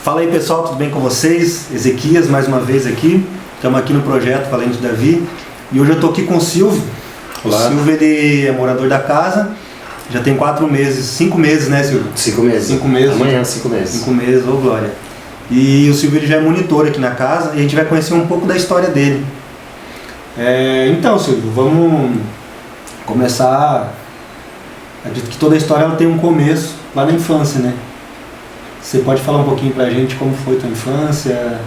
Fala aí pessoal, tudo bem com vocês? Ezequias mais uma vez aqui, estamos aqui no projeto Valente Davi e hoje eu estou aqui com o Silvio. Olá. O Silvio ele é morador da casa, já tem 5 meses, né Silvio? 5 meses. 5 meses. Amanhã 5 meses. 5 meses, ô glória. E o Silvio ele já é monitor aqui na casa e a gente vai conhecer um pouco da história dele. Então Silvio, vamos começar. Acredito que toda a história ela tem um começo lá na infância, né? Você pode falar um pouquinho pra gente como foi tua infância,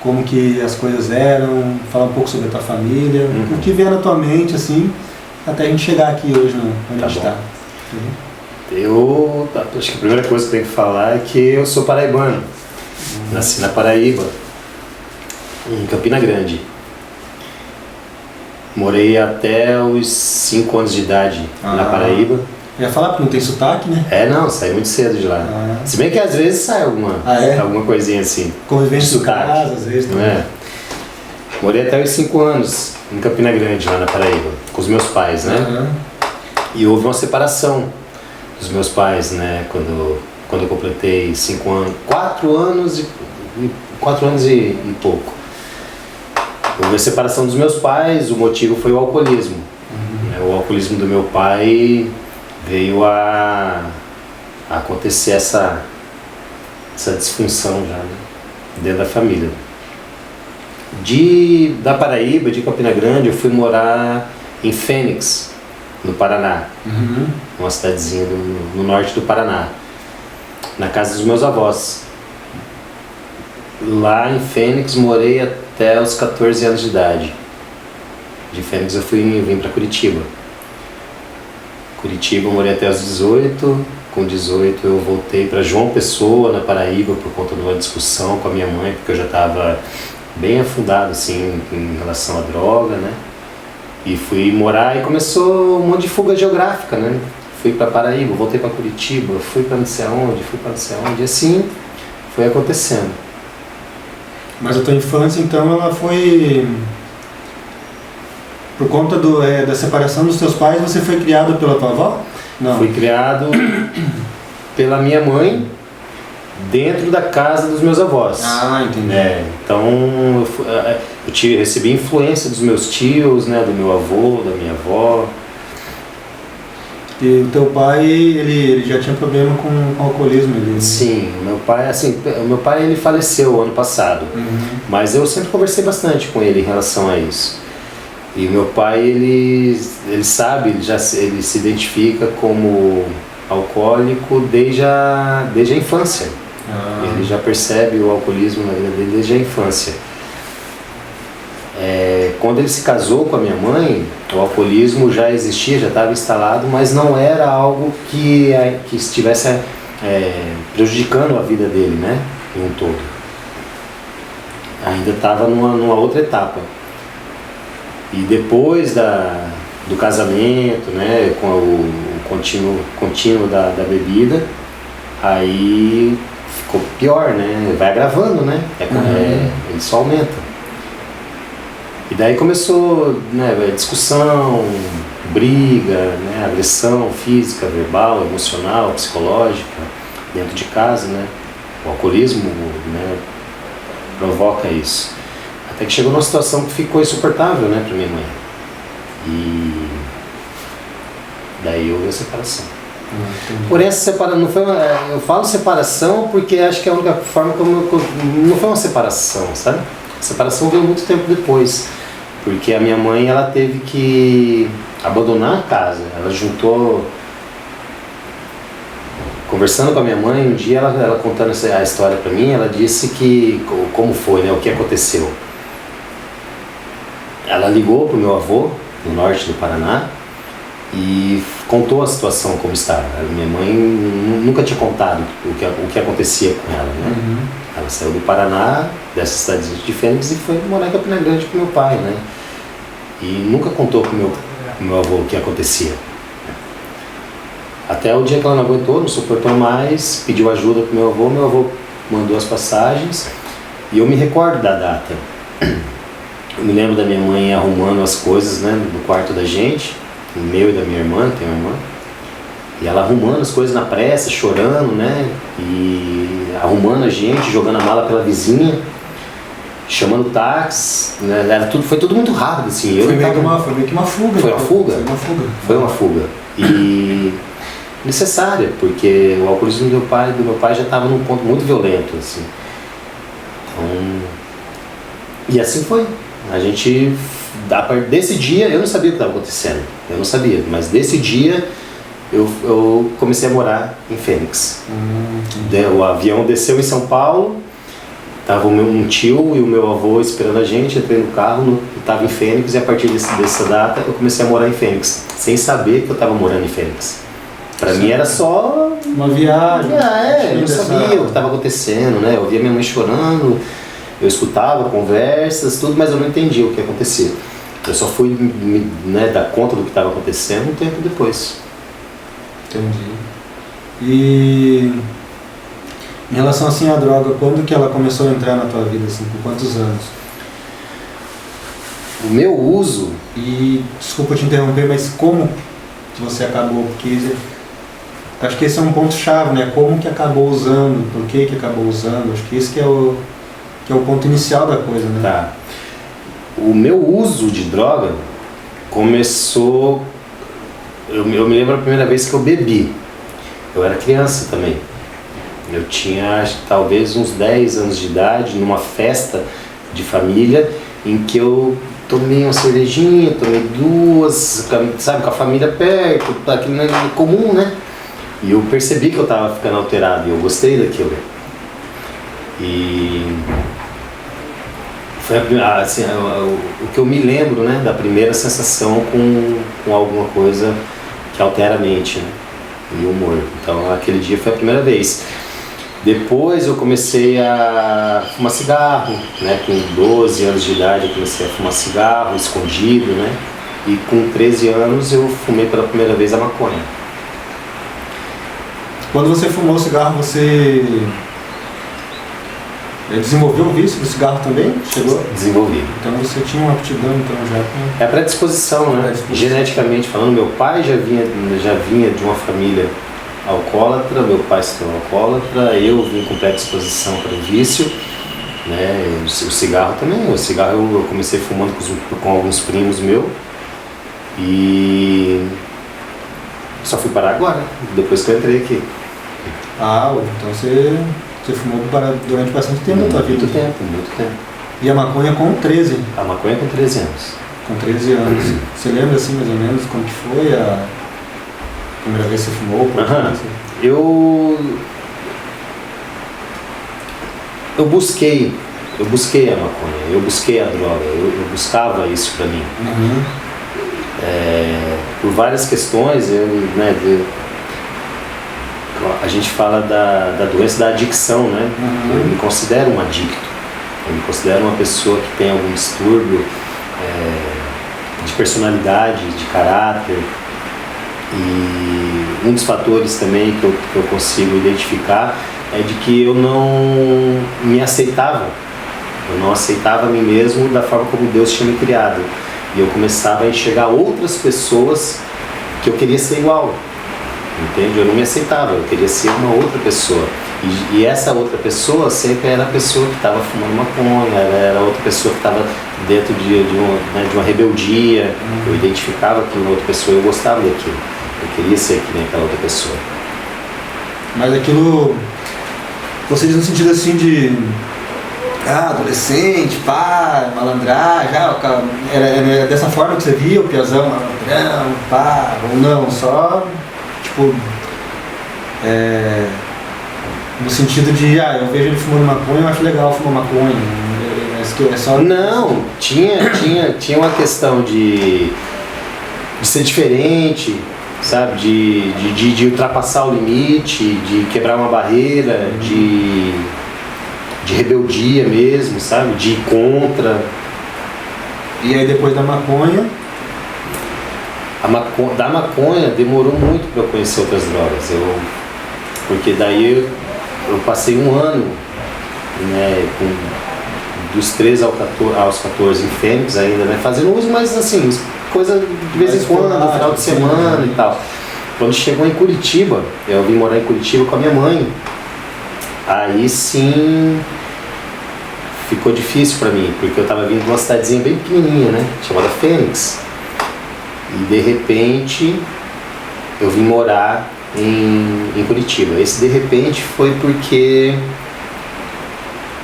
como que as coisas eram, falar um pouco sobre a tua família, o que vier na tua mente, assim, até a gente chegar aqui hoje onde a gente está. Eu acho que a primeira coisa que eu tenho que falar é que eu sou paraibano. Nasci na Paraíba, em Campina Grande. Morei até os 5 anos de idade na Paraíba. Eu ia falar porque não tem sotaque, né? Não, saí muito cedo de lá. Se bem que às vezes sai alguma coisinha assim. Convivência de de casa, às vezes. Não é? Morei até os 5 anos em Campina Grande, lá na Paraíba, com os meus pais, né? E houve uma separação dos meus pais, né? Quando eu completei 5 anos, 4 anos e pouco. Houve a separação dos meus pais, o motivo foi o alcoolismo. O alcoolismo do meu pai veio a acontecer essa disfunção já, né, dentro da família. Da Paraíba, de Campina Grande, eu fui morar em Fênix, no Paraná, uma cidadezinha no norte do Paraná, na casa dos meus avós. Lá em Fênix morei até os 14 anos de idade. De Fênix eu vim para Curitiba. Curitiba eu morei até os 18. Com 18 eu voltei para João Pessoa, na Paraíba, por conta de uma discussão com a minha mãe, porque eu já estava bem afundado assim, em relação à droga, né? E fui morar e começou um monte de fuga geográfica, né? Fui para Paraíba, voltei para Curitiba, fui para não sei aonde, e assim foi acontecendo. Mas a tua infância, então, ela foi... Por conta da separação dos teus pais, você foi criado pela tua avó? Não. Fui criado pela minha mãe, dentro da casa dos meus avós. Entendi. Então, eu recebi influência dos meus tios, né, do meu avô, da minha avó. E o teu pai, ele já tinha problema com alcoolismo? Sim, meu pai ele faleceu ano passado, mas eu sempre conversei bastante com ele em relação a isso. E meu pai, ele sabe, ele se identifica como alcoólico desde a infância. Ele já percebe o alcoolismo na vida dele desde a infância. Quando ele se casou com a minha mãe, o alcoolismo já existia, já estava instalado, mas não era algo que estivesse prejudicando a vida dele, né, em um todo. Ainda estava numa outra etapa. E depois do casamento, né, com o contínuo da bebida, aí ficou pior, né, vai agravando, né, ele só aumenta. E daí começou, né, discussão, briga, né, agressão física, verbal, emocional, psicológica, dentro de casa, né. O alcoolismo, né, provoca isso. Até que chegou numa situação que ficou insuportável, né, para minha mãe. E daí houve a separação. Porém, essa separação não foi eu falo separação porque acho que é a única forma não foi uma separação, sabe? A separação veio muito tempo depois, porque a minha mãe ela teve que abandonar a casa. Ela juntou, conversando com a minha mãe um dia, ela contando a história para mim, ela disse que como foi, né, o que aconteceu. Ela ligou para o meu avô no norte do Paraná e contou a situação como estava. Minha mãe nunca tinha contado o que acontecia com ela, né? Ela saiu do Paraná, dessa cidade de Fênix, e foi morar em Campina Grande com meu pai, né? E nunca contou para o meu avô o que acontecia. Até o dia que ela não aguentou, não suportou mais, pediu ajuda para o meu avô mandou as passagens, e eu me recordo da data. Eu me lembro da minha mãe arrumando as coisas, né, no quarto da gente, o meu e da minha irmã, tem uma irmã. E ela arrumando as coisas na pressa, chorando, né? E arrumando a gente, jogando a mala pela vizinha, chamando táxi, né? Foi tudo muito rápido, assim. Foi meio que uma fuga. Foi uma fuga? Foi uma fuga. Foi uma fuga. E necessária, porque o alcoolismo do meu pai já estava num ponto muito violento, assim. Então, e assim foi. A gente, desse dia, eu não sabia o que estava acontecendo. Eu não sabia, mas desse dia eu comecei a morar em Fênix. O avião desceu em São Paulo, tava um tio e o meu avô esperando a gente, entrei no carro, estava em Fênix, e a partir dessa data eu comecei a morar em Fênix, sem saber que eu estava morando em Fênix. Para mim era só uma viagem. Eu não sabia o que estava acontecendo, né? Eu ouvia minha mãe chorando, eu escutava conversas, tudo, mas eu não entendia o que acontecia. Eu só fui dar conta do que estava acontecendo um tempo depois. Entendi. E em relação assim à droga, quando que ela começou a entrar na tua vida, assim, por quantos anos? O meu uso... E, desculpa te interromper, mas como que você acabou? Porque acho que esse é um ponto-chave, né? Como que acabou usando, por que acabou usando? Acho que esse que é o ponto inicial da coisa, né? Tá. O meu uso de droga começou... Eu me lembro a primeira vez que eu bebi. Eu era criança também. Eu tinha, acho que talvez uns 10 anos de idade, numa festa de família, em que eu tomei uma cervejinha, tomei 2, sabe, com a família perto, aquilo é comum, né? E eu percebi que eu estava ficando alterado e eu gostei daquilo. E foi assim, o que eu me lembro, né, da primeira sensação com alguma coisa que altera a mente, né, e o humor. Então aquele dia foi a primeira vez. Depois eu comecei a fumar cigarro, né, com 12 anos de idade eu comecei a fumar cigarro escondido, né, e com 13 anos eu fumei pela primeira vez a maconha. Quando você fumou cigarro, você desenvolveu o vício do cigarro também? Chegou? Desenvolvi. Então você tinha uma aptidão então, já com... É a predisposição, né? Geneticamente falando, meu pai já vinha de uma família alcoólatra, meu pai se tornou alcoólatra, eu vim com predisposição para o vício, né? O cigarro também. O cigarro eu comecei fumando com alguns primos meus e só fui parar agora, depois que eu entrei aqui. Ah, então você fumou durante bastante tempo na tua vida? Muito tempo. E a maconha com 13? A maconha com 13 anos. Com 13 anos. Você lembra assim mais ou menos como que foi a primeira vez que você fumou? Eu busquei a maconha, eu busquei a droga, eu buscava isso pra mim. Por várias questões, a gente fala da doença da adicção, né? Eu me considero um adicto, eu me considero uma pessoa que tem algum distúrbio de personalidade, de caráter, e um dos fatores também que eu consigo identificar é de que eu não me aceitava, eu não aceitava a mim mesmo da forma como Deus tinha me criado, e eu começava a enxergar outras pessoas que eu queria ser igual. Entende? Eu não me aceitava, eu queria ser uma outra pessoa. E essa outra pessoa sempre era a pessoa que estava fumando maconha, era outra pessoa que estava dentro de uma rebeldia. Eu identificava aquilo na outra pessoa e eu gostava daquilo. Eu queria ser que nem aquela outra pessoa. Mas aquilo, você diz no sentido assim de adolescente, pá, malandragem, era dessa forma que você via o piazão, malandrão, pá, ou não, só... Tipo, no sentido de, eu vejo ele fumando maconha, eu acho legal fumar maconha. É só... Não, tinha uma questão de ser diferente, sabe? De ultrapassar o limite, de quebrar uma barreira, de rebeldia mesmo, sabe? De ir contra. E aí depois da maconha... Da maconha demorou muito para eu conhecer outras drogas, porque daí eu passei um ano, né, dos 13 aos 14 em Fênix ainda, né, fazendo uso, mas assim, coisa de vez em quando, no final de semana e tal. Quando chegou em Curitiba, eu vim morar em Curitiba com a minha mãe. Aí sim ficou difícil para mim, porque eu estava vindo de uma cidadezinha bem pequenininha, né, chamada Fênix. E de repente eu vim morar em Curitiba. Esse de repente foi porque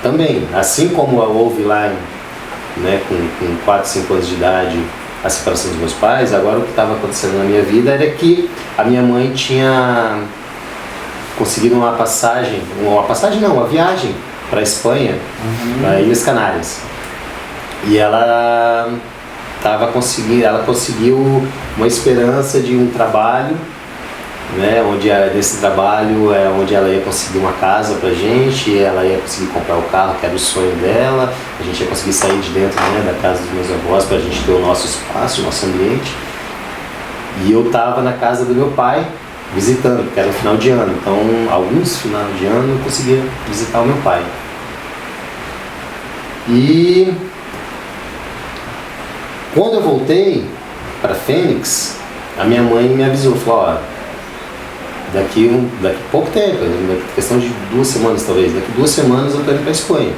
também, assim como houve lá, né, com 4, 5 anos de idade, a separação dos meus pais, agora o que estava acontecendo na minha vida era que a minha mãe tinha conseguido uma viagem para a Espanha, para Ilhas Canárias. E ela conseguiu uma esperança de um trabalho, né, nesse trabalho é onde ela ia conseguir uma casa pra gente, ela ia conseguir comprar o carro que era o sonho dela, a gente ia conseguir sair de dentro, né, da casa dos meus avós pra gente ter o nosso espaço, o nosso ambiente. E eu tava na casa do meu pai visitando, porque era no final de ano, então alguns finais de ano eu conseguia visitar o meu pai. E quando eu voltei para Fênix, a minha mãe me avisou, falou, ó, daqui pouco tempo, questão de 2 semanas talvez, daqui 2 semanas eu tô indo para Espanha.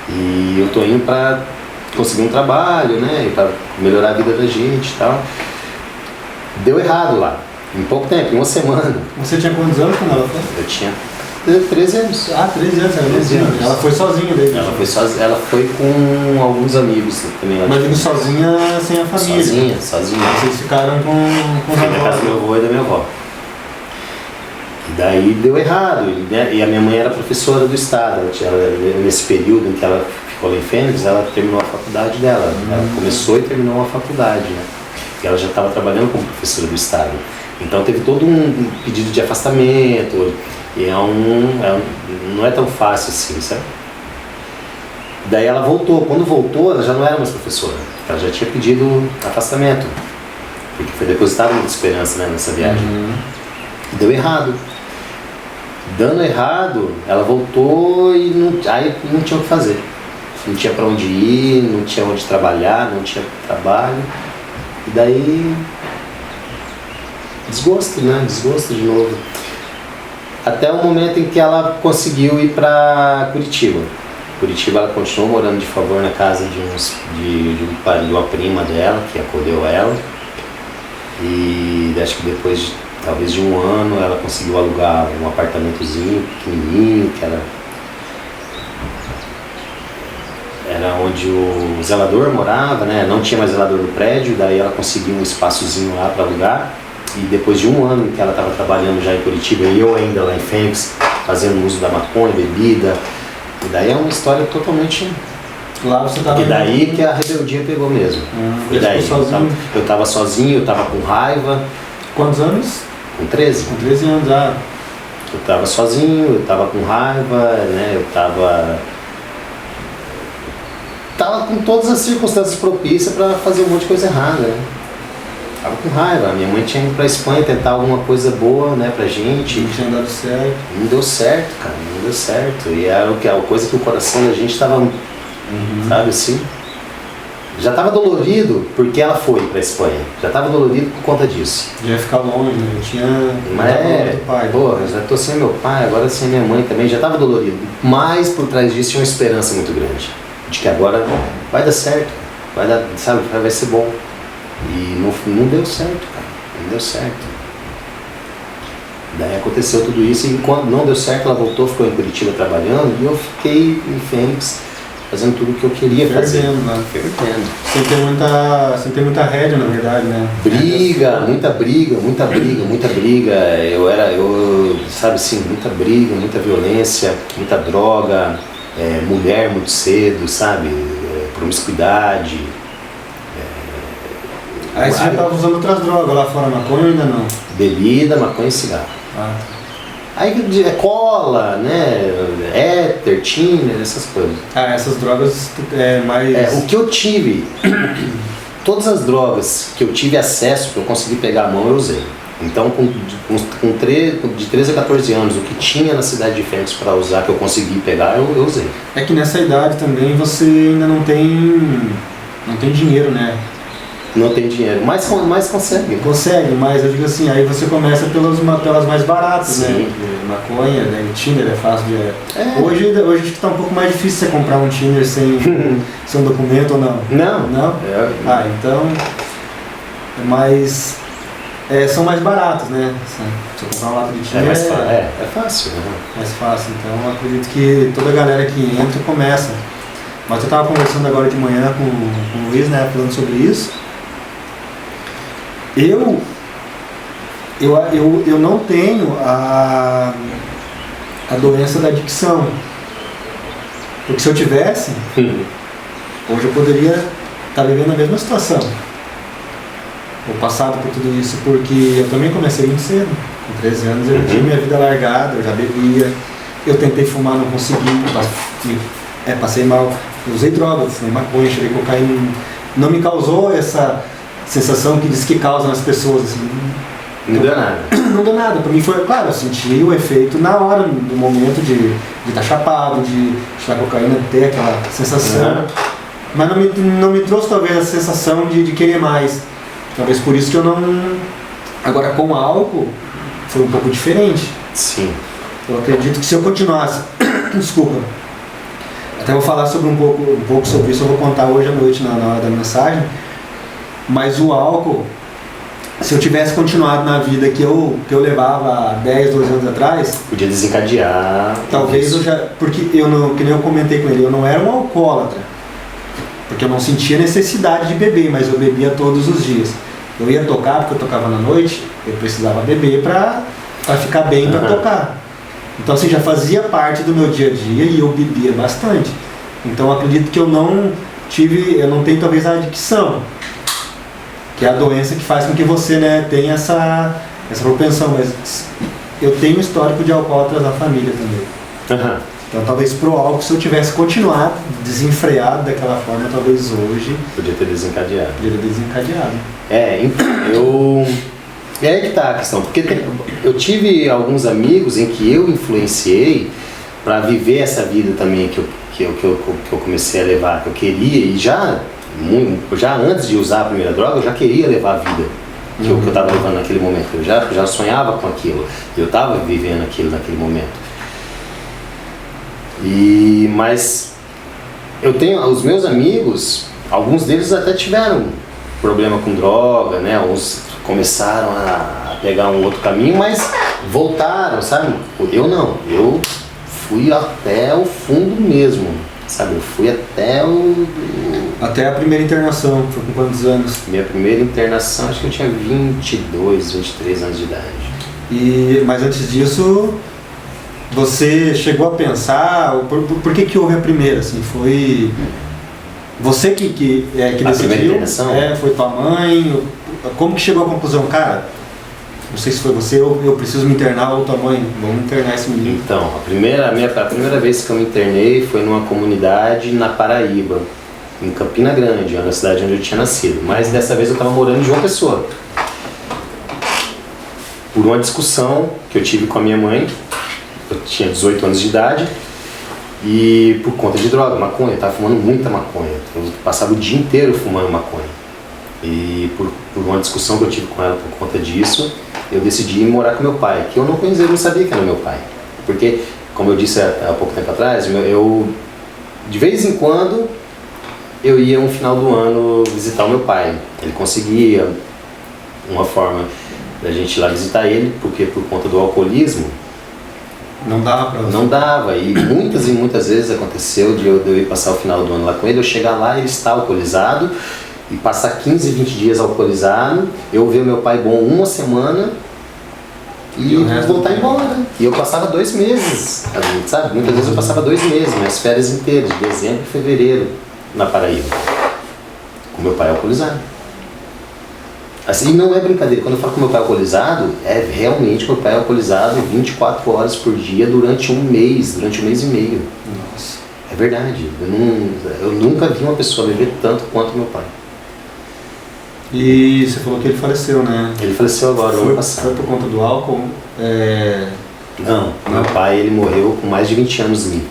E eu tô indo para conseguir um trabalho, né, para melhorar a vida da gente e tal. Deu errado lá, em pouco tempo, em 1 semana. Você tinha quantos anos quando ela foi? Eu tinha 13 anos. Ah, 13 anos, era 13 anos. Ela foi sozinha daí? Ela foi com alguns amigos também. Mas digo sozinha, sem a família? Sozinha. Vocês ficaram com os avós? Na casa do meu avô e da minha avó. E daí deu errado, né? E a minha mãe era professora do estado. Nesse período em que ela ficou lá em Fênix, ela terminou a faculdade dela. Ela começou e terminou a faculdade, né? E ela já estava trabalhando como professora do estado. Então teve todo um pedido de afastamento. E não é tão fácil assim, sabe? Daí ela voltou. Quando voltou, ela já não era mais professora. Ela já tinha pedido afastamento. Porque foi depositada muita esperança, né, nessa viagem. E deu errado. Dando errado, ela voltou e aí não tinha o que fazer. Não tinha para onde ir, não tinha onde trabalhar, não tinha trabalho. E daí... desgosto, né? Desgosto de novo. Até o momento em que ela conseguiu ir para Curitiba. Curitiba, ela continuou morando de favor na casa de uma prima dela, que acolheu ela. E acho que depois, talvez de 1 ano, ela conseguiu alugar um apartamentozinho pequenininho, que era onde o zelador morava, né? Não tinha mais zelador no prédio, daí ela conseguiu um espaçozinho lá para alugar. E depois de 1 ano que ela estava trabalhando já em Curitiba, e eu ainda lá em Fênix, fazendo uso da maconha, bebida, e daí é uma história totalmente... Lá você estava... E daí que a rebeldia pegou mesmo. E daí eu estava sozinho, eu estava com raiva. Quantos anos? Com 13. Com 13 anos, Eu estava sozinho, eu estava com raiva, né? Eu estava com todas as circunstâncias propícias para fazer um monte de coisa errada, né? Tava com raiva, minha mãe tinha ido pra Espanha tentar alguma coisa boa, né, pra gente. Não tinha dado certo. Não deu certo, cara, não deu certo. E era a coisa que o coração da gente tava, sabe assim? Já tava dolorido porque ela foi pra Espanha. Já tava dolorido por conta disso. Já ia ficar longe, né? Eu tinha... Mas pai. Porra, já tô sem meu pai, agora sem minha mãe também. Já tava dolorido. Mas por trás disso tinha uma esperança muito grande. De que agora vai dar certo, vai dar, sabe, vai ser bom. E não deu certo, cara, não deu certo. Daí aconteceu tudo isso e quando não deu certo, ela voltou, ficou em Curitiba trabalhando e eu fiquei em Fênix fazendo tudo o que eu queria fazer. Né? Fervendo. Sem ter muita rédea, na verdade, né? Muita briga. Eu sabe assim, muita briga, muita violência, muita droga, mulher muito cedo, sabe? Promiscuidade. Aí você já estava usando outras drogas lá fora, maconha ou ainda não? Bebida, maconha e cigarro. Aí é cola, né? Éter, tiner, essas coisas. Essas drogas mais... O que eu tive, todas as drogas que eu tive acesso, que eu consegui pegar a mão, eu usei. Então, de 13 a 14 anos, o que tinha na cidade de Fênix para usar, que eu consegui pegar, eu usei. É que nessa idade também você ainda não tem dinheiro, né? Não tem dinheiro, mas consegue. Consegue, mas eu digo assim, aí você começa pelas mais baratas, Sim. né? Maconha, né? O Tinder é fácil de... Hoje acho que está um pouco mais difícil você comprar um Tinder sem um documento ou não. Não. Não? Então... Mas... são mais baratos, né? Se eu comprar uma lata de Tinder é fácil. Mais fácil. Então eu acredito que toda a galera que entra começa. Mas eu estava conversando agora de manhã com o Luiz, né? Falando sobre isso. Eu não tenho a doença da adicção. Porque se eu tivesse, hoje eu poderia estar vivendo a mesma situação. Ou passado por tudo isso, porque eu também comecei muito cedo. Com 13 anos eu tinha minha vida largada, eu já bebia. Eu tentei fumar, não consegui. Passei mal. Eu usei drogas, fumei maconha, cheirei cocaína. Não me causou essa sensação que diz que causa nas pessoas, assim. Não deu nada. Não deu nada. Pra mim foi, claro, eu senti o efeito na hora, no momento de estar chapado, de cheirar cocaína, ter aquela sensação. Mas não me trouxe talvez a sensação de querer mais. Talvez por isso que eu não... Agora com álcool foi um pouco diferente. Sim. Eu acredito que se eu continuasse... Desculpa. Até vou falar sobre um pouco sobre isso, eu vou contar hoje à noite na hora da mensagem. Mas o álcool, se eu tivesse continuado na vida que eu levava 10, 12 anos atrás... Podia desencadear... Talvez eu já... Porque que nem eu comentei com ele, eu não era um alcoólatra. Porque eu não sentia necessidade de beber, mas eu bebia todos os dias. Eu ia tocar, porque eu tocava na noite, eu precisava beber para ficar bem para tocar. Então assim, já fazia parte do meu dia a dia e eu bebia bastante. Então eu acredito que eu não tenho talvez a adicção, que é a doença que faz com que você, né, tenha essa propensão, mas eu tenho histórico de alcoólatras na família também. Então talvez pro álcool, se eu tivesse continuado desenfreado daquela forma, talvez hoje... Podia ter desencadeado. Então, é aí que tá a questão, porque eu tive alguns amigos em que eu influenciei para viver essa vida também que eu comecei a levar, que eu queria, e já antes de usar a primeira droga, eu já queria levar a vida que eu estava levando naquele momento. Eu já sonhava com aquilo, eu estava vivendo aquilo naquele momento. Mas eu tenho os meus amigos, alguns deles até tiveram problema com droga, né? Uns começaram a pegar um outro caminho, mas voltaram, sabe? Eu não, eu fui até o fundo mesmo, sabe? Eu fui até a primeira internação, foi com quantos anos? Minha primeira internação, acho que eu tinha 22, 23 anos de idade. Mas antes disso... Você chegou a pensar, por que houve a primeira? Assim, foi você que decidiu? A primeira internação? Foi tua mãe? Como que chegou à conclusão, cara? Não sei se foi você ou eu preciso me internar ou tua mãe, vamos internar esse menino. Então, a primeira vez que eu me internei foi numa comunidade na Paraíba, em Campina Grande, na cidade onde eu tinha nascido. Mas dessa vez eu estava morando em João Pessoa. Por uma discussão que eu tive com a minha mãe. Eu tinha 18 anos de idade e por conta de droga, maconha, eu estava fumando muita maconha. Eu passava o dia inteiro fumando maconha. E por uma discussão que eu tive com ela por conta disso, eu decidi ir morar com meu pai, que eu não sabia que era meu pai. Porque, como eu disse há pouco tempo atrás, de vez em quando eu ia no final do ano visitar o meu pai. Ele conseguia uma forma da gente ir lá visitar ele, porque por conta do alcoolismo, não dava pra você. Não dava, e muitas vezes aconteceu de eu ir passar o final do ano lá com ele, eu chegar lá e ele está alcoolizado, e passar 15, 20 dias alcoolizado, eu ver meu pai bom uma semana e voltar embora. E eu passava 2 meses, sabe? Muitas vezes eu passava 2 meses, minhas férias inteiras, de dezembro e fevereiro, na Paraíba, com meu pai alcoolizado. Assim, não é brincadeira, quando eu falo que meu pai é alcoolizado, é realmente meu pai é alcoolizado 24 horas por dia durante um mês e meio. Nossa. É verdade, eu nunca vi uma pessoa beber tanto quanto meu pai. E você falou que ele faleceu, né? Ele faleceu agora, no ano passado. Foi por conta do álcool? Não, meu pai ele morreu com mais de 20 anos limpo.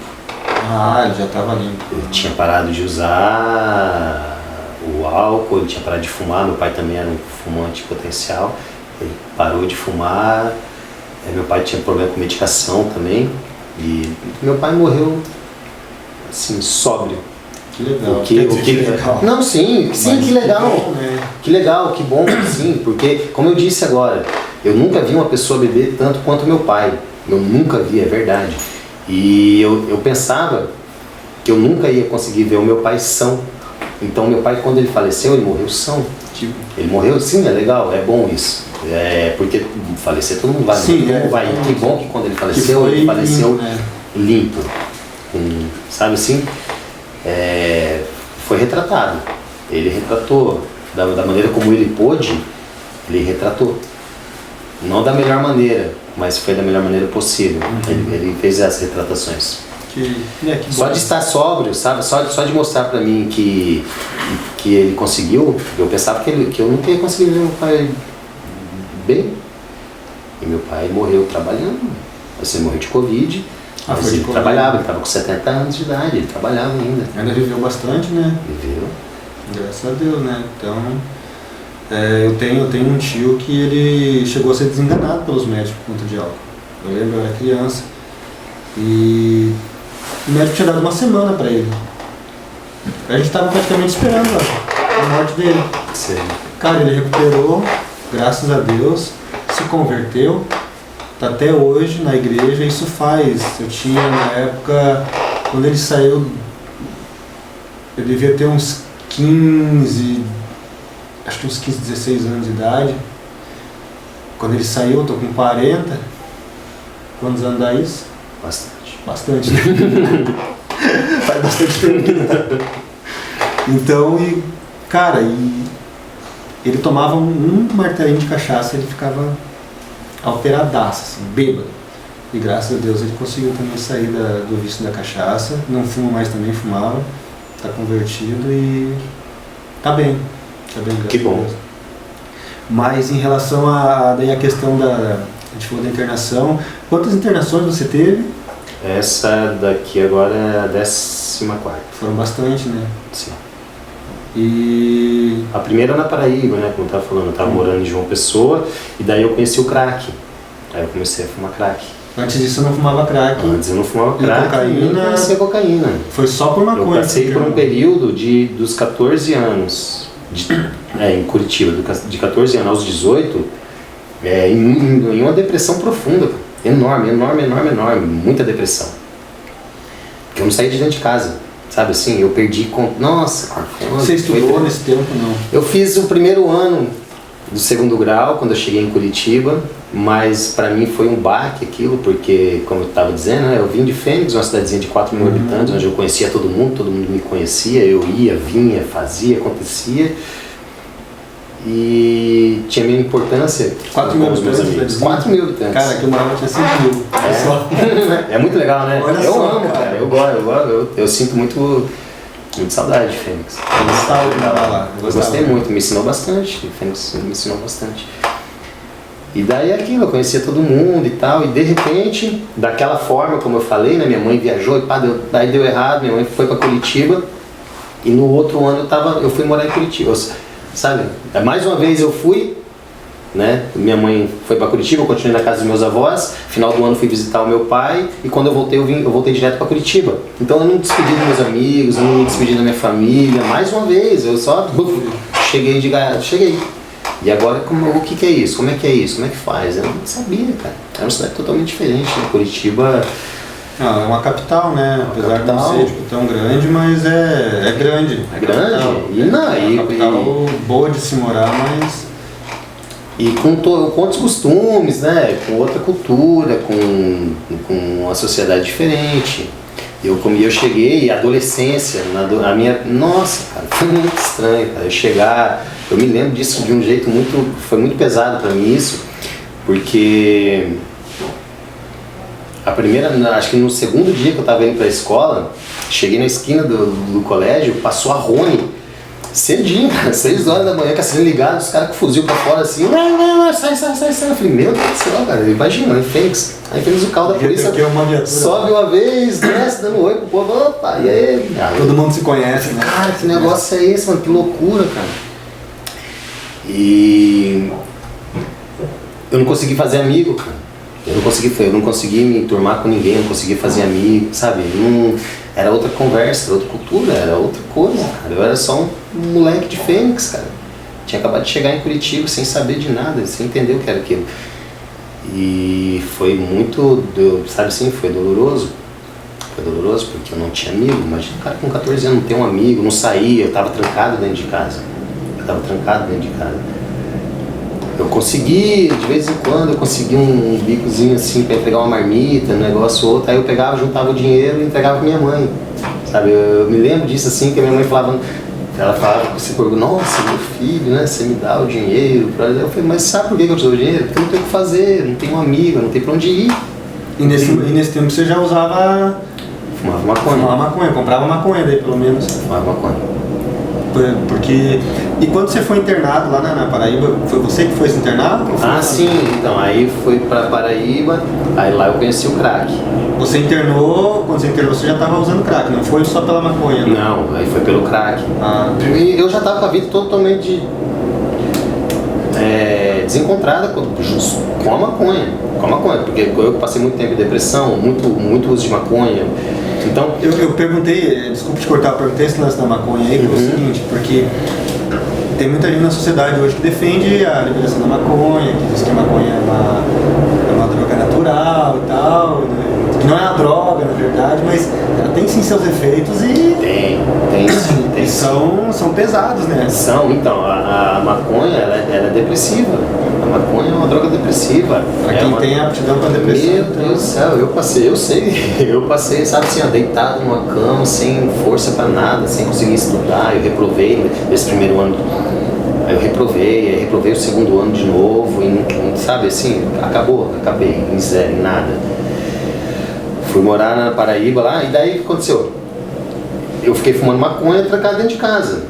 Ah, ele já estava limpo. Ele tinha parado de usar o álcool, ele tinha parado de fumar, meu pai também era um fumante potencial, ele parou de fumar, meu pai tinha problema com medicação também, e meu pai morreu assim, sóbrio. Que legal. Que legal. Não, sim, que legal. Que bom, né? Que legal, que bom, sim, porque, como eu disse agora, eu nunca vi uma pessoa beber tanto quanto meu pai. Eu nunca vi, é verdade. E eu pensava que eu nunca ia conseguir ver o meu pai são. Então, meu pai, quando ele faleceu, ele morreu são. Ele morreu, sim, é legal, é bom isso. Porque falecer todo mundo vai. Sim, todo mundo vai. Que bom que quando ele faleceu, ele faleceu limpo. Sabe assim? Foi retratado. Ele retratou da maneira como ele pôde, ele retratou. Não da melhor maneira, mas foi da melhor maneira possível. Ele fez essas retratações. Que só de estar sóbrio, sabe? Só de mostrar pra mim que ele conseguiu, eu pensava que eu nunca ia conseguir ver meu pai bem. E meu pai morreu trabalhando. Assim, morreu de Covid. Mas ele trabalhava, ele estava com 70 anos de idade, ele trabalhava ainda. Ainda viveu bastante, né? Viveu. Graças a Deus, né? Então, eu tenho um tio que ele chegou a ser desenganado pelos médicos por conta de álcool. Eu lembro, eu era criança. E o médico tinha dado uma semana para ele. A gente estava praticamente esperando a morte dele. Sim. Cara, ele recuperou, graças a Deus, se converteu. Tá até hoje na igreja, isso faz. Eu tinha na época, quando ele saiu, eu devia ter uns 15, acho que uns 15, 16 anos de idade. Quando ele saiu, eu tô com 40. Quantos anos dá isso? Bastante, né? Faz bastante tempo. Então, cara, ele tomava um martelinho de cachaça e ele ficava alteradaço, assim, bêbado. E graças a Deus ele conseguiu também sair do vício da cachaça. Não fuma mais também, fumava. Tá convertido e tá bem. Tá bem, que bom. Mas em relação a questão a gente falou da internação, quantas internações você teve? Essa daqui agora é a 14ª. Foram bastante, né? Sim. E a primeira na Paraíba, né? Como eu estava falando, eu estava morando em João Pessoa e daí eu conheci o crack. Aí eu comecei a fumar crack. Antes disso eu não fumava crack. Antes eu não fumava crack. Cocaína. Eu conheci a cocaína. Foi só por maconha. Eu passei por um período dos 14 anos em Curitiba, de 14 anos aos 18, em uma depressão profunda, enorme, muita depressão. Porque eu não saía de dentro de casa. Sabe assim, eu perdi Nossa, cara. Você estudou nesse tempo, não? Eu fiz o primeiro ano do 2º grau, quando eu cheguei em Curitiba, mas pra mim foi um baque aquilo, porque, como eu estava dizendo, né, eu vim de Fênix, uma cidadezinha de 4 mil habitantes, onde eu conhecia todo mundo me conhecia, eu ia, vinha, fazia, acontecia. E tinha minha importância. 4 mil habitantes? 4 mil habitantes. Cara, aqui eu morava tinha 5 mil. É muito legal, né? Olha eu só, amo, cara. Eu sinto muito saudade de Fênix. Eu gostei muito, me ensinou bastante. Fênix me ensinou bastante. E daí aquilo, eu conhecia todo mundo e tal, e de repente, daquela forma, como eu falei, né? Minha mãe viajou e daí deu errado, minha mãe foi pra Curitiba, e no outro ano eu fui morar em Curitiba. Sabe? Mais uma vez eu fui, né? Minha mãe foi para Curitiba, eu continuei na casa dos meus avós. Final do ano fui visitar o meu pai e quando eu voltei direto para Curitiba. Então eu não me despedi dos meus amigos, eu não me despedi da minha família. Mais uma vez, eu só cheguei. E agora, o que é isso? Como é que é isso? Como é que faz? Eu não sabia, cara. Era uma cidade totalmente diferente, né? Curitiba. Não, é uma capital, né? Apesar de não ser tão grande, mas é grande. É grande. É uma capital boa de se morar, mas... E com outros costumes, né? Com outra cultura, com uma sociedade diferente. Eu cheguei, adolescência, a minha... Nossa, cara, foi muito estranho, cara. Eu me lembro disso de um jeito foi muito pesado pra mim isso, porque... acho que no segundo dia que eu estava indo para a escola, cheguei na esquina do colégio, passou a Rony Cedinho, cara, 6 horas da manhã, com a sirene ligada, os caras com o fuzil pra fora assim, sai. Eu falei, meu Deus do céu, cara, imagina, em Fênix. Aí Fênix, o carro da polícia sobe uma vez, desce, dando oi pro povo, opa, e aí? Todo mundo se conhece, né? Cara, que negócio é esse, mano, que loucura, cara. E eu não consegui fazer amigo, cara. Eu não consegui me turmar com ninguém, não consegui fazer amigo, sabe? Era outra conversa, era outra cultura, era outra coisa, cara. Eu era só um moleque de Fênix, cara. Tinha acabado de chegar em Curitiba sem saber de nada, sem entender o que era aquilo. E foi muito, sabe assim, foi doloroso. Foi doloroso porque eu não tinha amigo. Imagina um cara com 14 anos não ter um amigo, não saía, eu tava trancado dentro de casa. Eu consegui, de vez em quando, eu consegui um bicozinho assim pra entregar uma marmita, um negócio ou outro, aí eu pegava, juntava o dinheiro e entregava pra minha mãe, sabe? Eu me lembro disso assim, que a minha mãe falava, ela falava, você pergunta, nossa, meu filho, né, você me dá o dinheiro, eu falei, mas sabe por que eu te dou o dinheiro? Porque eu não tenho o que fazer, não tenho um amigo, não tenho pra onde ir. E nesse tempo você já usava... Fumava maconha, comprava maconha daí pelo menos. Fumava maconha. Porque... E quando você foi internado lá na Paraíba, foi você que foi se internar? Sim, então aí fui pra Paraíba, aí lá eu conheci o crack. Você internou, quando você internou você já estava usando crack, não foi só pela maconha? Né? Não, aí foi pelo crack. Eu já estava com a vida totalmente desencontrada com a maconha, porque eu passei muito tempo em depressão, muito uso de maconha. Então, eu perguntei, desculpa te cortar, eu perguntei esse lance da maconha aí, pelo seguinte, porque tem muita gente na sociedade hoje que defende a liberação da maconha, que diz que a maconha é uma droga natural e tal, né? Que não é uma droga, na verdade, mas ela tem sim seus efeitos e... Tem sim. São pesados, né? Então, a maconha, ela é depressiva. A maconha é uma droga depressiva. Pra quem tem aptidão pra depressão. Meu Deus do céu, eu passei, sabe assim, deitado numa cama, sem força pra nada, sem conseguir estudar, eu reprovei nesse primeiro ano. Aí eu reprovei o segundo ano de novo, e sabe assim, acabei, em zero, em nada. Fui morar na Paraíba lá, e daí o que aconteceu? Eu fiquei fumando maconha trancado dentro de casa.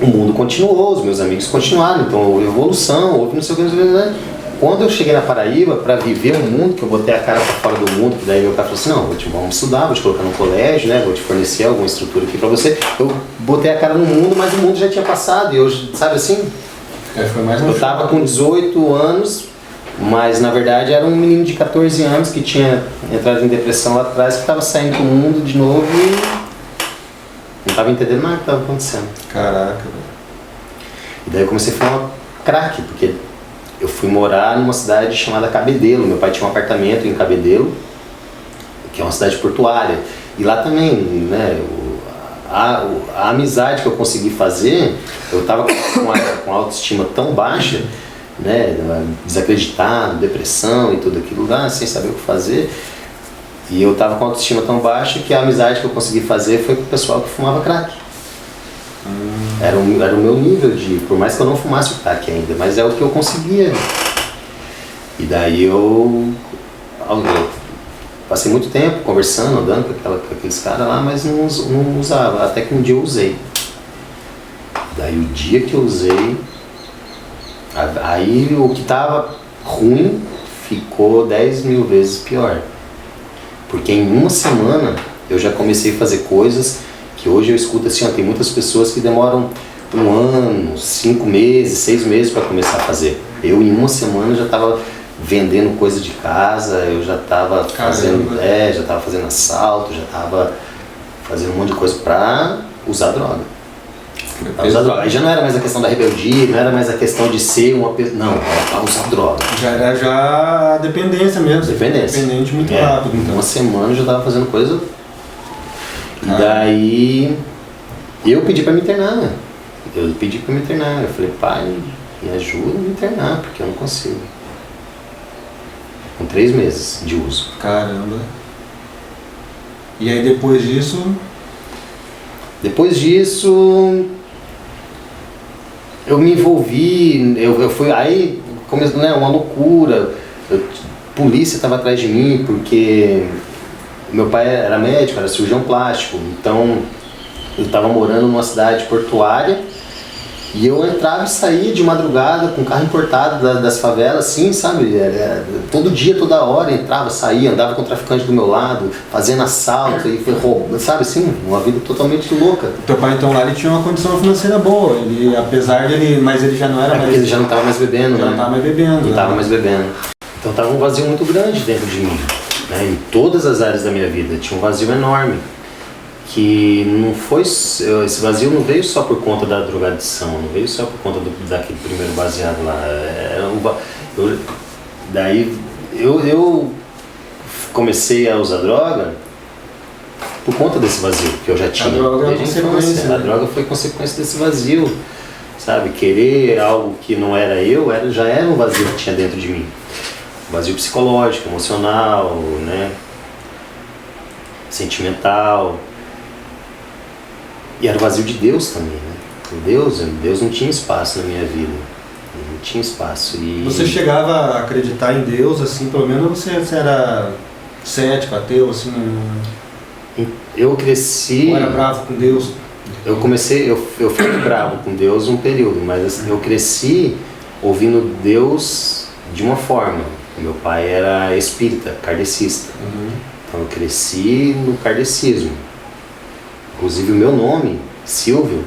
O mundo continuou, os meus amigos continuaram, então houve evolução, houve não sei o que, né? Quando eu cheguei na Paraíba para viver um mundo, que eu botei a cara para fora do mundo, que daí meu pai falou assim, não, vamos estudar, vou te colocar no colégio, né? Vou te fornecer alguma estrutura aqui para você. Eu botei a cara no mundo, mas o mundo já tinha passado, e eu, sabe assim? Foi mais eu tava com 18 anos, mas na verdade era um menino de 14 anos que tinha entrado em depressão lá atrás, que estava saindo do mundo de novo e não estava entendendo nada que estava acontecendo. Caraca. E daí eu comecei a fumar crack, porque eu fui morar numa cidade chamada Cabedelo. Meu pai tinha um apartamento em Cabedelo, que é uma cidade portuária. E lá também, né, a amizade que eu consegui fazer, eu estava com a autoestima tão baixa, né, desacreditado, depressão e tudo aquilo lá, sem saber o que fazer. E eu estava com a autoestima tão baixa que a amizade que eu consegui fazer foi com o pessoal que fumava crack. Era o meu nível por mais que eu não fumasse o crack ainda, mas é o que eu conseguia. E daí eu passei muito tempo conversando, andando com aqueles caras lá, mas não usava, até que um dia eu usei. Daí o dia que eu usei, aí o que estava ruim ficou 10 mil vezes pior. Porque em uma semana eu já comecei a fazer coisas que hoje eu escuto assim, tem muitas pessoas que demoram 1 ano, 5 meses, 6 meses para começar a fazer. Eu em uma semana já estava vendendo coisa de casa, eu já estava fazendo assalto, já estava fazendo um monte de coisa para usar droga. Aí já não era mais a questão da rebeldia, não era mais a questão de ser uma pessoa, não, era para usar droga. Já era a dependência mesmo. Dependente muito rápido. Então. Uma semana eu já estava fazendo coisa. E daí eu pedi para me internar. Eu falei, pai, me ajuda a me internar, porque eu não consigo. Com 3 meses de uso. Caramba. E aí depois disso? Depois disso, eu me envolvi, eu fui, aí começou, né, uma loucura. Polícia estava atrás de mim, porque meu pai era médico, era cirurgião plástico, então eu estava morando numa cidade portuária E eu entrava e saía de madrugada com carro importado das favelas, assim, sabe? Todo dia, toda hora, entrava, saía, andava com o traficante do meu lado, fazendo assalto e roubando, sabe assim, uma vida totalmente louca. Teu pai então lá ele tinha uma condição financeira boa, ele, apesar dele, mas ele já não era mais... Porque ele já não estava mais bebendo, já né? não estava mais bebendo. Não estava mais bebendo. Então estava um vazio muito grande dentro de mim, né? Em todas as áreas da minha vida, tinha um vazio enorme. Que não foi, esse vazio não veio só por conta da drogadição, não veio só por conta daquele primeiro baseado lá. Eu comecei a usar droga por conta desse vazio que eu já tinha. A droga é consequência, né? A droga foi consequência desse vazio, sabe? Querer algo que não era eu, já era um vazio que tinha dentro de mim. Vazio psicológico, emocional, né? Sentimental. E era o vazio de Deus também, né? Deus não tinha espaço na minha vida. Não tinha espaço. E... Você chegava a acreditar em Deus, assim, pelo menos você era cético, ateu, assim? Eu cresci... Ou era bravo com Deus? Eu fui bravo com Deus um período, mas assim, eu cresci ouvindo Deus de uma forma. Meu pai era espírita, kardecista. Então eu cresci no kardecismo. Inclusive o meu nome, Silvio,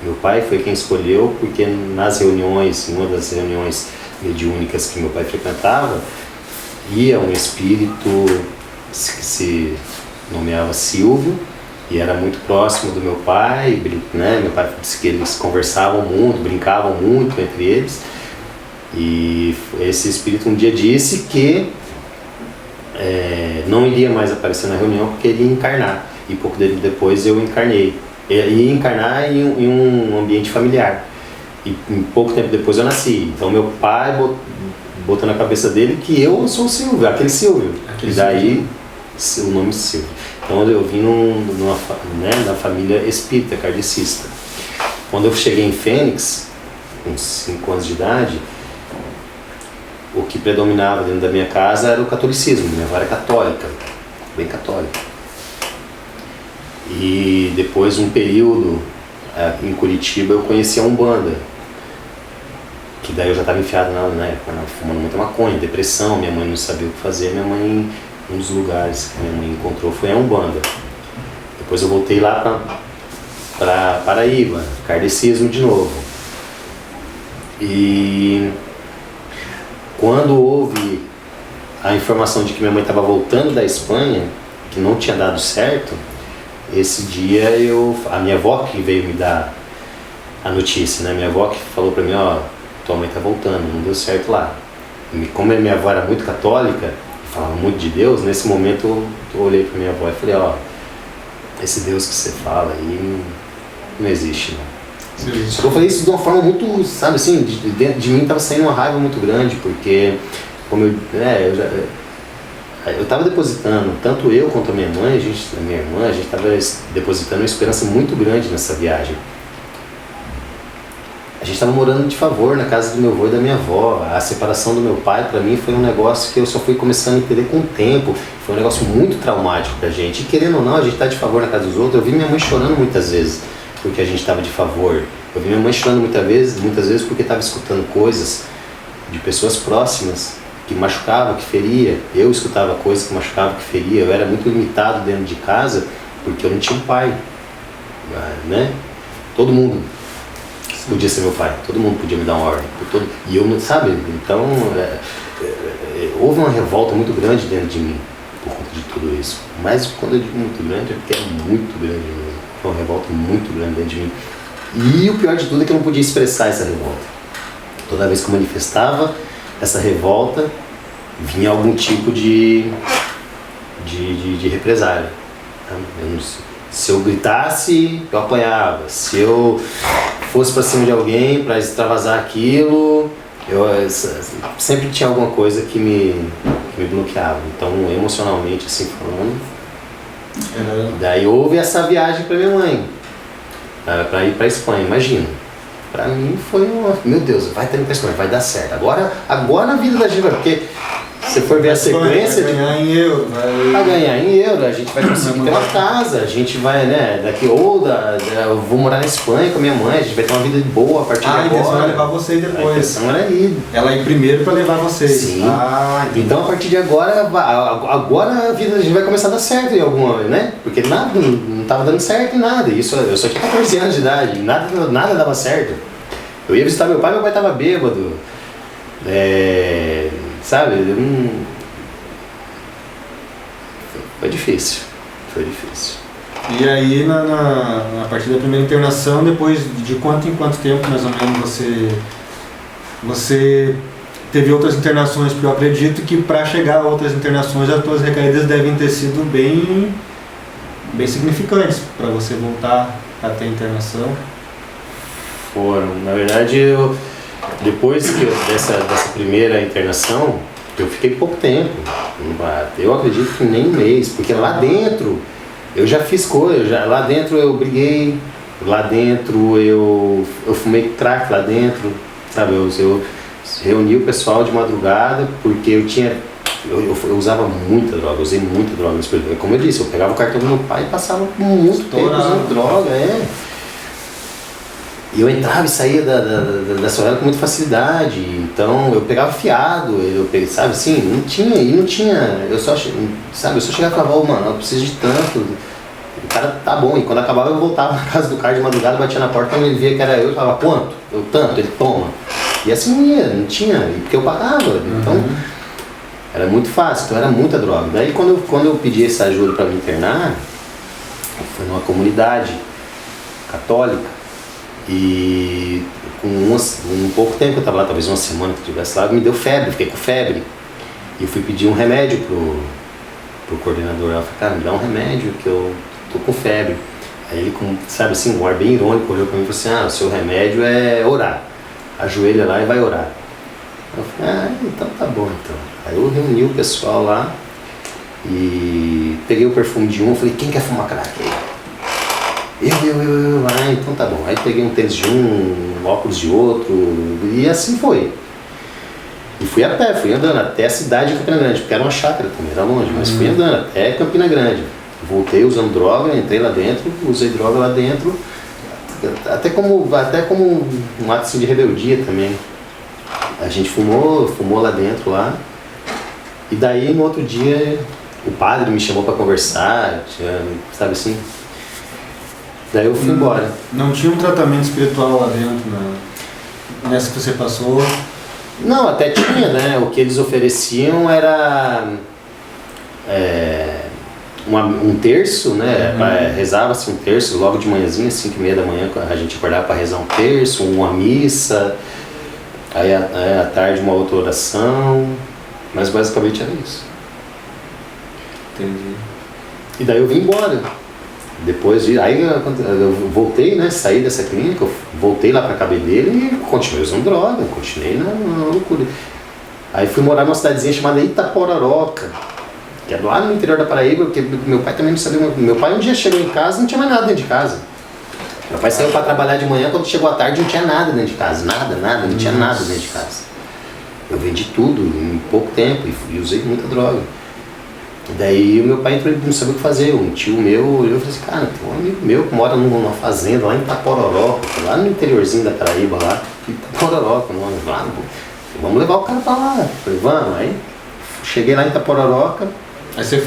meu pai foi quem escolheu, porque nas reuniões, em uma das reuniões mediúnicas que meu pai frequentava, ia um espírito que se nomeava Silvio, e era muito próximo do meu pai, né? Meu pai disse que eles conversavam muito, brincavam muito entre eles, e esse espírito um dia disse que não iria mais aparecer na reunião porque ele ia encarnar. E pouco depois eu encarnei. Ia encarnar em um ambiente familiar. E pouco tempo depois eu nasci. Então meu pai botou na cabeça dele que eu sou o Silvio, aquele Silvio. E daí o nome Silvio. Então eu vim na família espírita, kardecista. Quando eu cheguei em Fênix, com 5 anos de idade, o que predominava dentro da minha casa era o catolicismo. Minha avó era católica, bem católica. E depois, um período em Curitiba, eu conheci a Umbanda. Que daí eu já estava enfiado na época, fumando muita maconha, depressão, minha mãe não sabia o que fazer. Minha mãe, um dos lugares que minha mãe encontrou foi a Umbanda. Depois eu voltei lá para Paraíba, kardecismo de novo. E quando houve a informação de que minha mãe estava voltando da Espanha, que não tinha dado certo, esse dia a minha avó que veio me dar a notícia, né? Minha avó que falou pra mim, ó, tua mãe tá voltando, não deu certo lá. E como a minha avó era muito católica, falava muito de Deus, nesse momento eu olhei pra minha avó e falei, ó, esse Deus que você fala aí não existe, não. Eu falei isso de uma forma muito, sabe assim, dentro de mim tava saindo uma raiva muito grande, porque como eu estava depositando, tanto eu quanto a minha mãe, a minha irmã, a gente estava depositando uma esperança muito grande nessa viagem. A gente estava morando de favor na casa do meu avô e da minha avó. A separação do meu pai, para mim, foi um negócio que eu só fui começando a entender com o tempo. Foi um negócio muito traumático pra gente. E querendo ou não, a gente tá de favor na casa dos outros. Eu vi minha mãe chorando muitas vezes porque a gente estava de favor. Eu vi minha mãe chorando muitas vezes porque estava escutando coisas de pessoas próximas que machucava, que feria. Eu escutava coisas que machucavam, que feria. Eu era muito limitado dentro de casa porque eu não tinha um pai, né? Todo mundo podia ser meu pai, todo mundo podia me dar uma ordem, e eu não, sabe? Então houve uma revolta muito grande dentro de mim por conta de tudo isso. Mas quando eu digo muito grande é porque é muito grande mesmo. Foi uma revolta muito grande dentro de mim. E o pior de tudo é que eu não podia expressar essa revolta. Toda vez que eu manifestava essa revolta, vinha algum tipo de represália. Se eu gritasse, eu apanhava. Se eu fosse para cima de alguém para extravasar aquilo, eu sempre tinha alguma coisa que me bloqueava. Então, emocionalmente, assim falando. Daí houve essa viagem para minha mãe, para ir para Espanha, imagina. Para mim foi meu Deus, vai ter que ir para Espanha, vai dar certo. Agora a vida da gente vai, porque você for ver a sequência vai ganhar em euro, vai ganhar em euro, a gente vai conseguir ter uma casa, a gente vai, né, daqui eu vou morar na Espanha com a minha mãe, a gente vai ter uma vida boa a partir de agora. A intenção é levar vocês depois. A intenção era ir. Ela ir primeiro para levar vocês. Sim. Então a partir de agora a vida a gente vai começar a dar certo em alguma, né? Porque nada, não estava dando certo em nada. Isso, eu só tinha 14 anos de idade, nada dava certo. Eu ia visitar meu pai estava bêbado. Sabe? Foi difícil. E aí, a partir da primeira internação, depois de quanto em quanto tempo, mais ou menos, você teve outras internações? Porque eu acredito que para chegar a outras internações, as tuas recaídas devem ter sido bem significantes para você voltar a ter internação. Foram. Na verdade, depois dessa primeira internação, eu fiquei pouco tempo. Eu acredito que nem um mês, porque lá dentro eu já fiz coisa. Lá dentro eu briguei, lá dentro eu fumei crack lá dentro, sabe? Eu reuni o pessoal de madrugada, porque eu usava muita droga, usei muita droga nesse período. Como eu disse, eu pegava o cartão do meu pai e passava muito tempo usando droga, E eu entrava e saía da favela com muita facilidade, então eu pegava fiado, sabe assim, não tinha, eu só chegava e falava, mano, eu preciso de tanto, o cara tá bom, e quando acabava eu voltava na casa do cara de madrugada, batia na porta, quando ele via que era eu falava, quanto? Eu tanto, ele toma, e assim não tinha, porque eu pagava, então era muito fácil, então era muita droga. Daí quando eu pedi essa ajuda para me internar, foi numa comunidade católica, e com um pouco tempo que eu estava lá, talvez uma semana que eu estivesse lá, me deu febre, fiquei com febre. E eu fui pedir um remédio pro coordenador. Ela falou, cara, me dá um remédio que eu tô com febre. Aí ele, sabe assim, um ar bem irônico, olhou para mim e falou assim, o seu remédio é orar. Ajoelha lá e vai orar. Eu falei, então tá bom então. Aí eu reuni o pessoal lá e peguei o perfume de um, falei, quem quer fumar crack aí? Eu, então tá bom. Aí peguei um tênis de um óculos de outro, e assim foi. E fui a pé, fui andando até a cidade de Campina Grande, porque era uma chácara também, era longe, mas fui andando até Campina Grande. Voltei usando droga, entrei lá dentro, usei droga lá dentro, até como um ato assim, de rebeldia também. A gente fumou lá dentro, e daí no outro dia o padre me chamou para conversar, sabe assim. Daí eu fui embora. Não tinha um tratamento espiritual lá dentro, nessa que você passou? Não, até tinha, né? O que eles ofereciam era um terço, né? Rezava-se um terço, logo de manhãzinha, 5h30 da manhã, a gente acordava para rezar um terço, uma missa, aí à tarde uma outra oração, mas basicamente era isso. Entendi. E daí eu vim embora. Depois aí eu voltei, né, saí dessa clínica, eu voltei lá pra Cabedelo e continuei usando droga, continuei na loucura. Aí fui morar numa cidadezinha chamada Itapororoca, que é lá no interior da Paraíba, porque meu pai também não sabia. Meu pai um dia chegou em casa, não tinha mais nada dentro de casa. Meu pai saiu pra trabalhar de manhã, quando chegou à tarde não tinha nada dentro de casa, nada, não tinha nada dentro de casa. Eu vendi tudo em pouco tempo e usei muita droga. Daí o meu pai entrou e não sabia o que fazer, um tio meu, eu falei assim, cara, tem um amigo meu que mora numa fazenda lá em Itapororoca, lá no interiorzinho da Paraíba, lá, Itapororoca, lá, vamos levar o cara pra lá. Eu falei, vamos, aí cheguei lá em Itapororoca. Aí você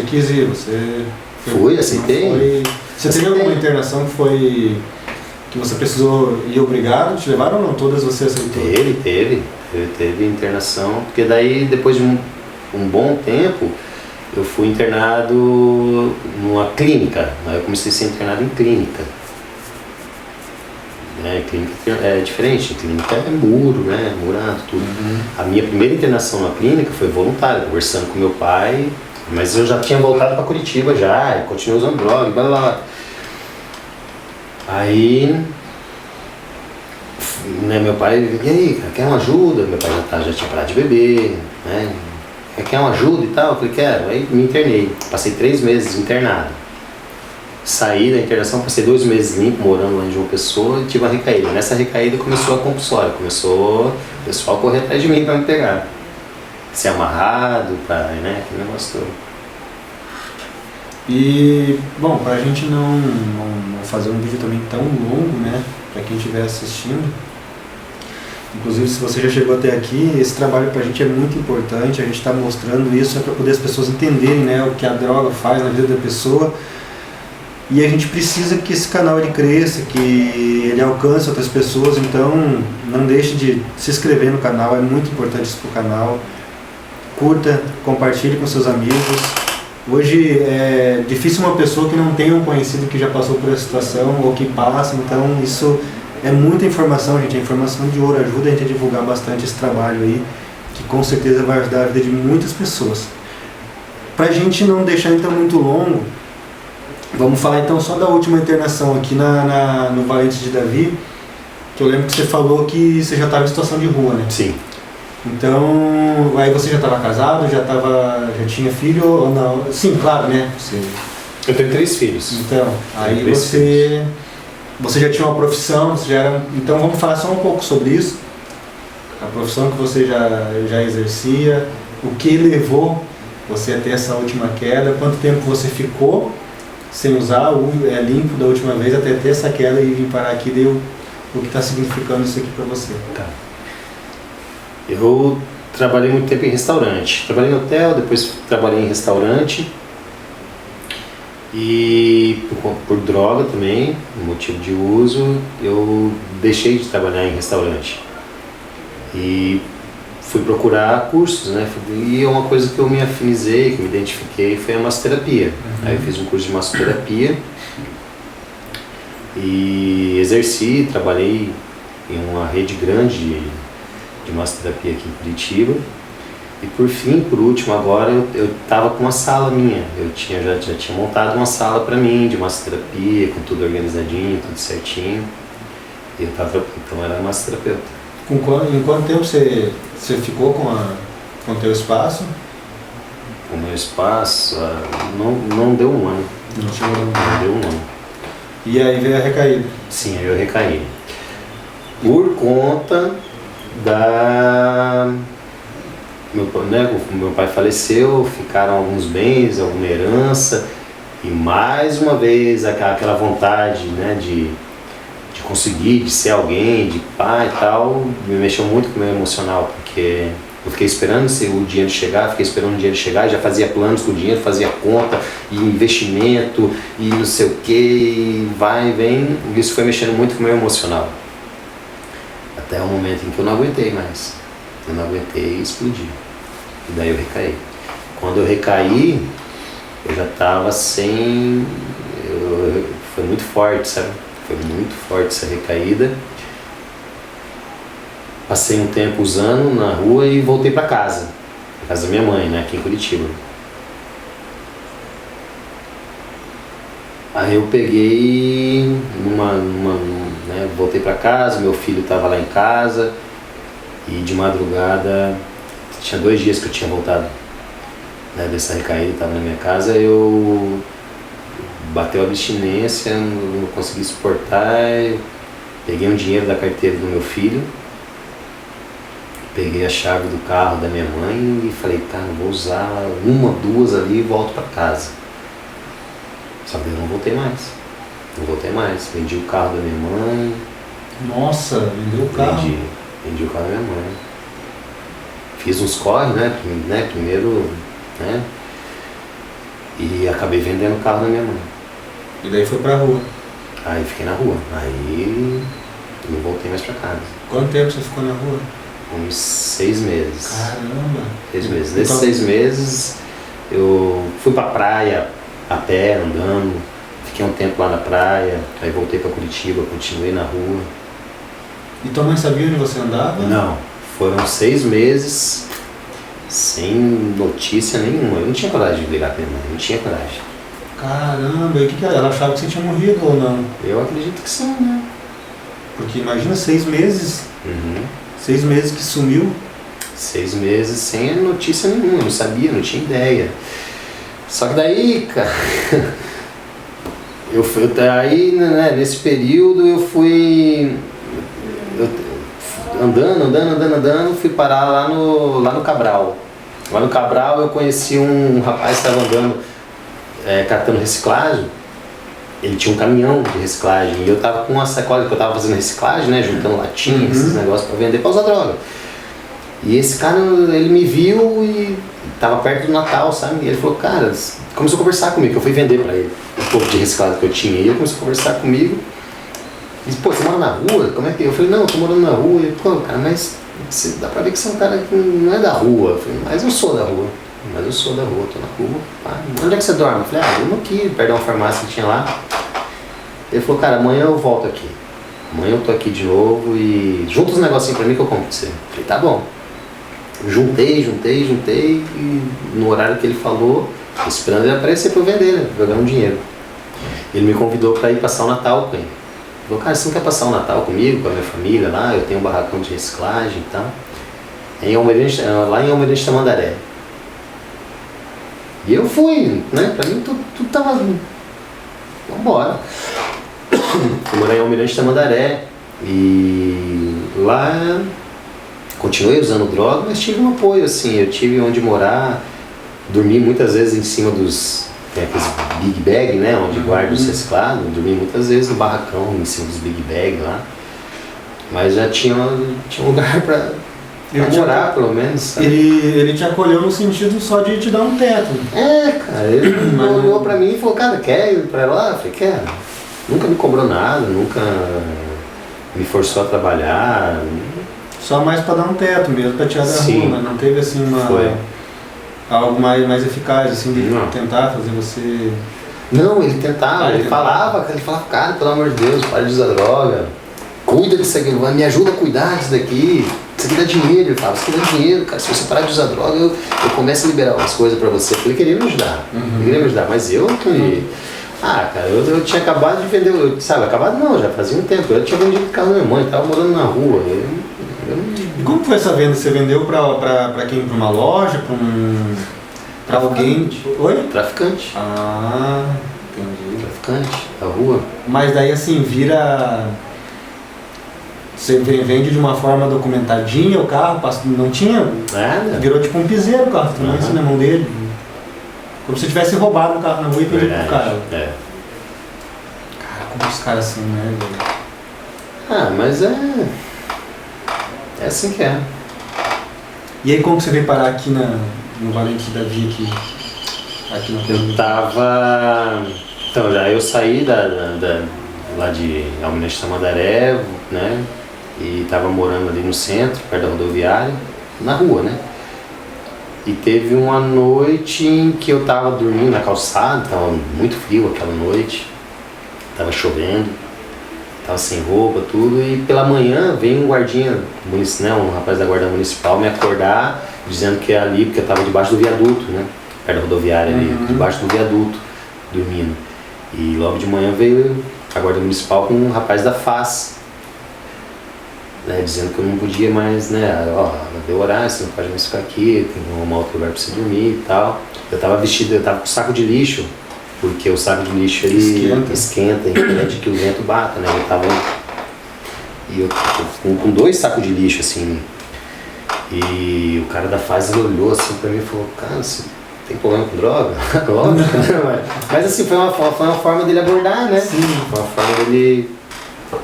quis ir, você... Fui, aceitei. Você teve alguma internação que você precisou ir obrigado, te levaram ou não? Todas você aceitou? Teve internação, porque daí depois de um bom tempo, eu fui internado numa clínica. Aí eu comecei a ser internado em clínica. Clínica é diferente, clínica é muro, né? Murado, tudo. A minha primeira internação na clínica foi voluntária, conversando com meu pai, mas eu já tinha voltado para Curitiba já, e continuei usando droga, blá blá blá. Aí, né, meu pai, e aí, quer uma ajuda? Meu pai já tinha parado de beber, né? Quer uma ajuda e tal? Eu falei, quero. Aí me internei. Passei 3 meses internado. Saí da internação, passei 2 meses limpo, morando lá em João Pessoa, e tive uma recaída. Nessa recaída começou a compulsória, começou o pessoal a correr atrás de mim para me pegar. ser amarrado, né? Aquele negócio todo. E, bom, pra gente não fazer um vídeo também tão longo, né, pra quem estiver assistindo, inclusive se você já chegou até aqui, esse trabalho pra gente é muito importante, a gente está mostrando isso para poder as pessoas entenderem, né, o que a droga faz na vida da pessoa, e a gente precisa que esse canal ele cresça, que ele alcance outras pessoas, então não deixe de se inscrever no canal, é muito importante isso pro canal, curta, compartilhe com seus amigos. Hoje é difícil uma pessoa que não tenha um conhecido que já passou por essa situação ou que passa, então isso é muita informação, gente, é informação de ouro, ajuda a gente a divulgar bastante esse trabalho aí, que com certeza vai ajudar a vida de muitas pessoas. Pra gente não deixar então muito longo, vamos falar então só da última internação aqui no Valente de Davi, que eu lembro que você falou que você já estava em situação de rua, né? Sim. Então, aí você já estava casado, já tinha filho ou não? Sim, claro, né? Eu tenho 3 filhos. Então, aí você já tinha uma profissão, você já era... Então vamos falar só um pouco sobre isso. A profissão que você já exercia, o que levou você a ter essa última queda, quanto tempo você ficou sem usar o limpo da última vez até ter essa queda e vir parar aqui, deu o que está significando isso aqui para você. Tá. Eu trabalhei muito tempo em restaurante. Trabalhei em hotel, depois trabalhei em restaurante. E por droga também, motivo de uso, eu deixei de trabalhar em restaurante. E fui procurar cursos, né? E uma coisa que eu me afinizei, que me identifiquei, foi a massoterapia. Aí eu fiz um curso de massoterapia e exerci, trabalhei em uma rede grande de massoterapia aqui em Curitiba. E por último, agora eu estava com uma sala minha. Eu já tinha montado uma sala para mim de massoterapia, com tudo organizadinho, tudo certinho. E então eu era massoterapeuta. Em quanto tempo você ficou com o teu espaço? O meu espaço não deu um ano. Não deu um ano. E aí veio a recaída? Sim, aí eu recaí. Por conta da... Meu pai faleceu, ficaram alguns bens, alguma herança, e mais uma vez aquela vontade, né, de conseguir, de ser alguém, de pai e tal, me mexeu muito com o meu emocional, porque eu fiquei esperando o dinheiro chegar, já fazia planos com o dinheiro, fazia conta, e investimento, e não sei o que, vai e vem, e isso foi mexendo muito com o meu emocional. Até o momento em que eu não aguentei mais. Eu não aguentei e explodi. E daí eu recaí. Quando eu recaí, eu já estava sem... Foi muito forte, sabe? Foi muito forte essa recaída. Passei um tempo usando na rua e voltei para casa. Na casa da minha mãe, né? Aqui em Curitiba. Aí eu peguei né, voltei para casa, meu filho estava lá em casa. E de madrugada, tinha 2 dias que eu tinha voltado, né, dessa recaída, estava na minha casa, eu bateu a abstinência, não consegui suportar, peguei um dinheiro da carteira do meu filho, peguei a chave do carro da minha mãe e falei, tá, não vou usar 1, 2 ali e volto para casa. Só que eu não voltei mais, vendi o carro da minha mãe. Nossa, vendeu o carro? Vendi o carro da minha mãe. Fiz uns corre, né? Primeiro, né? E acabei vendendo o carro da minha mãe. E daí foi pra rua? Aí fiquei na rua. Aí não voltei mais pra casa. Quanto tempo você ficou na rua? Uns 6 meses. Caramba! 6 meses. Nesses 6 meses eu fui pra praia a pé, andando. Fiquei um tempo lá na praia. Aí voltei pra Curitiba, continuei na rua. E tua mãe sabia onde você andava? Não, foram 6 meses sem notícia nenhuma. Eu não tinha coragem de ligar pra minha mãe, não tinha coragem. Caramba, e o que ela achava que você tinha morrido ou não? Eu acredito que sim, né? Porque imagina 6 meses, Uhum. 6 meses que sumiu. 6 meses sem notícia nenhuma, eu não sabia, não tinha ideia. Só que daí, cara, aí, né, nesse período eu fui... andando, fui parar lá no Cabral. Lá no Cabral eu conheci um rapaz que estava andando, catando reciclagem. Ele tinha um caminhão de reciclagem e eu tava com uma sacola que eu tava fazendo reciclagem, né? Juntando latinha, esses negócios pra vender pra usar droga. E esse cara, ele me viu e tava perto do Natal, sabe? E ele falou, cara, começou a conversar comigo, que eu fui vender pra ele um pouco de reciclagem que eu tinha. E ele começou a conversar comigo. E disse, pô, você mora na rua? Como é que é? Eu falei, não, eu tô morando na rua. E ele, pô, cara, mas dá pra ver que você é um cara que não é da rua. Eu falei, mas eu sou da rua. Mas eu sou da rua, tô na rua. Onde é que você dorme? Eu falei, eu durmo aqui, perto de uma farmácia que tinha lá. Ele falou, cara, amanhã eu volto aqui. Amanhã eu tô aqui de novo e junta os negocinhos pra mim que eu compro pra você. Eu falei, tá bom. Juntei e no horário que ele falou, esperando ele aparecer pra eu vender, né? Pra eu ganhar um dinheiro. Ele me convidou pra ir passar o Natal com ele. Ele falou, cara, você não quer passar o Natal comigo, com a minha família lá? Eu tenho um barracão de reciclagem e tal. Lá em Almirante Tamandaré. E eu fui, né? Pra mim tudo tava... Vambora. Fui morar em Almirante Tamandaré e lá continuei usando droga, mas tive um apoio, assim, eu tive onde morar, dormi muitas vezes em cima dos, aqueles big bag, né, onde guarda os reciclados, dormi muitas vezes no barracão, em cima dos big bag lá, mas já tinha um lugar pra morar, pelo menos, sabe? Ele te acolheu no sentido só de te dar um teto. Cara, ele olhou pra mim e falou, cara, quer ir pra lá? Eu falei, quero. Nunca me cobrou nada, nunca me forçou a trabalhar. Só mais pra dar um teto mesmo, pra tirar da rua, mas não teve assim algo mais eficaz, assim, de tentar fazer você... Não, ele tentava, ele falava, cara, pelo amor de Deus, para de usar droga, cuida disso aqui, me ajuda a cuidar disso daqui, isso aqui dá dinheiro, ele falava, isso aqui dá dinheiro, cara, se você parar de usar droga, eu começo a liberar umas coisas pra você. Ele queria me ajudar, mas eu que... cara, eu tinha acabado de vender, acabado não, já fazia um tempo, eu tinha vendido o carro da minha mãe, tava morando na rua. E como foi essa venda? Você vendeu pra quem? Pra uma loja? Pra alguém? Oi? Traficante. Entendi. Traficante, da rua. Mas daí assim, vira... Você vende de uma forma documentadinha o carro, não tinha? Nada. Virou tipo um piseiro o carro, também assim na mão dele. Como se tivesse roubado o carro na rua e pedido pro cara. Cara, como os caras assim, né, velho? Mas é assim que é. E aí como que você veio parar aqui no Valente Davi aqui na Eu tava... Então, já eu saí lá de Almirante Tamandaré, né? E tava morando ali no centro, perto da rodoviária, na rua, né? E teve uma noite em que eu tava dormindo na calçada, tava muito frio aquela noite, tava chovendo, tava sem roupa, tudo, e pela manhã veio um guardinha, um rapaz da guarda municipal me acordar, dizendo que é ali, porque eu tava debaixo do viaduto, né, perto da rodoviária ali, debaixo do viaduto, dormindo. E logo de manhã veio a guarda municipal com um rapaz da FAS, né, dizendo que eu não podia mais, né, deu horário, você não pode mais ficar aqui, tem que arrumar outro lugar pra você dormir e tal. Eu tava vestido, eu tava com saco de lixo, porque o saco de lixo ele esquenta, impede que o vento bata, né, eu com 2 sacos de lixo assim, e o cara da fase olhou assim pra mim e falou, cara, você tem problema com droga? Lógico, né, mas assim, foi uma forma dele abordar, né, foi uma forma dele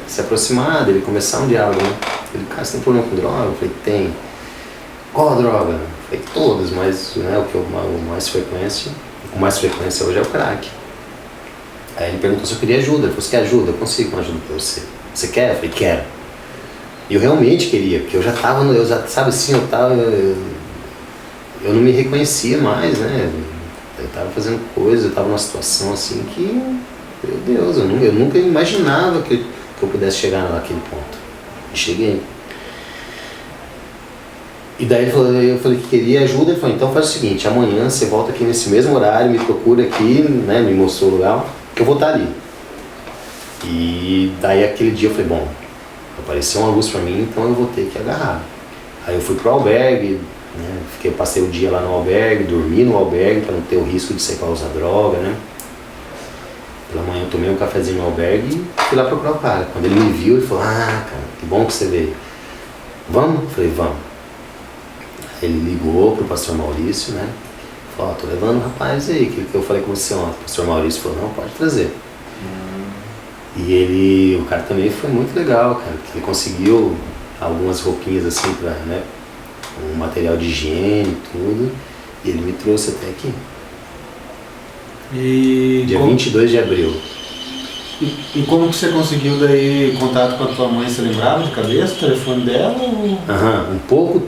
se aproximar, dele começar um diálogo, né? Ele, cara, você tem problema com droga? Eu falei, tem. Qual droga? Eu falei, todas, mas né, o que eu com mais frequência hoje é o crack. Aí ele perguntou se eu queria ajuda, ele falou, você quer ajuda? Eu consigo uma ajuda pra você. Você quer? Eu falei, quero. E eu realmente queria, porque eu já tava, sabe assim, eu não me reconhecia mais, né? Eu tava fazendo coisas, eu tava numa situação assim que, meu Deus, eu nunca imaginava que eu pudesse chegar naquele ponto. E cheguei. E daí eu falei que queria ajuda, ele falou, então faz o seguinte, amanhã você volta aqui nesse mesmo horário, me procura aqui, né, me mostrou o lugar, que eu vou estar ali. E daí aquele dia eu falei, bom, apareceu uma luz pra mim, então eu vou ter que agarrar. Aí eu fui pro albergue, né, passei o dia lá no albergue, dormi no albergue para não ter o risco de ser para usar droga, né. Pela manhã eu tomei um cafezinho no albergue e fui lá procurar o cara. Quando ele me viu, ele falou, cara, que bom que você veio. Vamos? Eu falei, vamos. Ele ligou pro pastor Maurício, né? Falou, tô levando um rapaz aí, que eu falei com você ontem. O pastor Maurício falou, não, pode trazer. E o cara também foi muito legal, cara, que ele conseguiu algumas roupinhas assim pra, né? Um material de higiene e tudo. E ele me trouxe até aqui. Dia 22 de abril. E como que você conseguiu daí contato com a tua mãe? Você lembrava de cabeça o telefone dela? Ou... Um pouco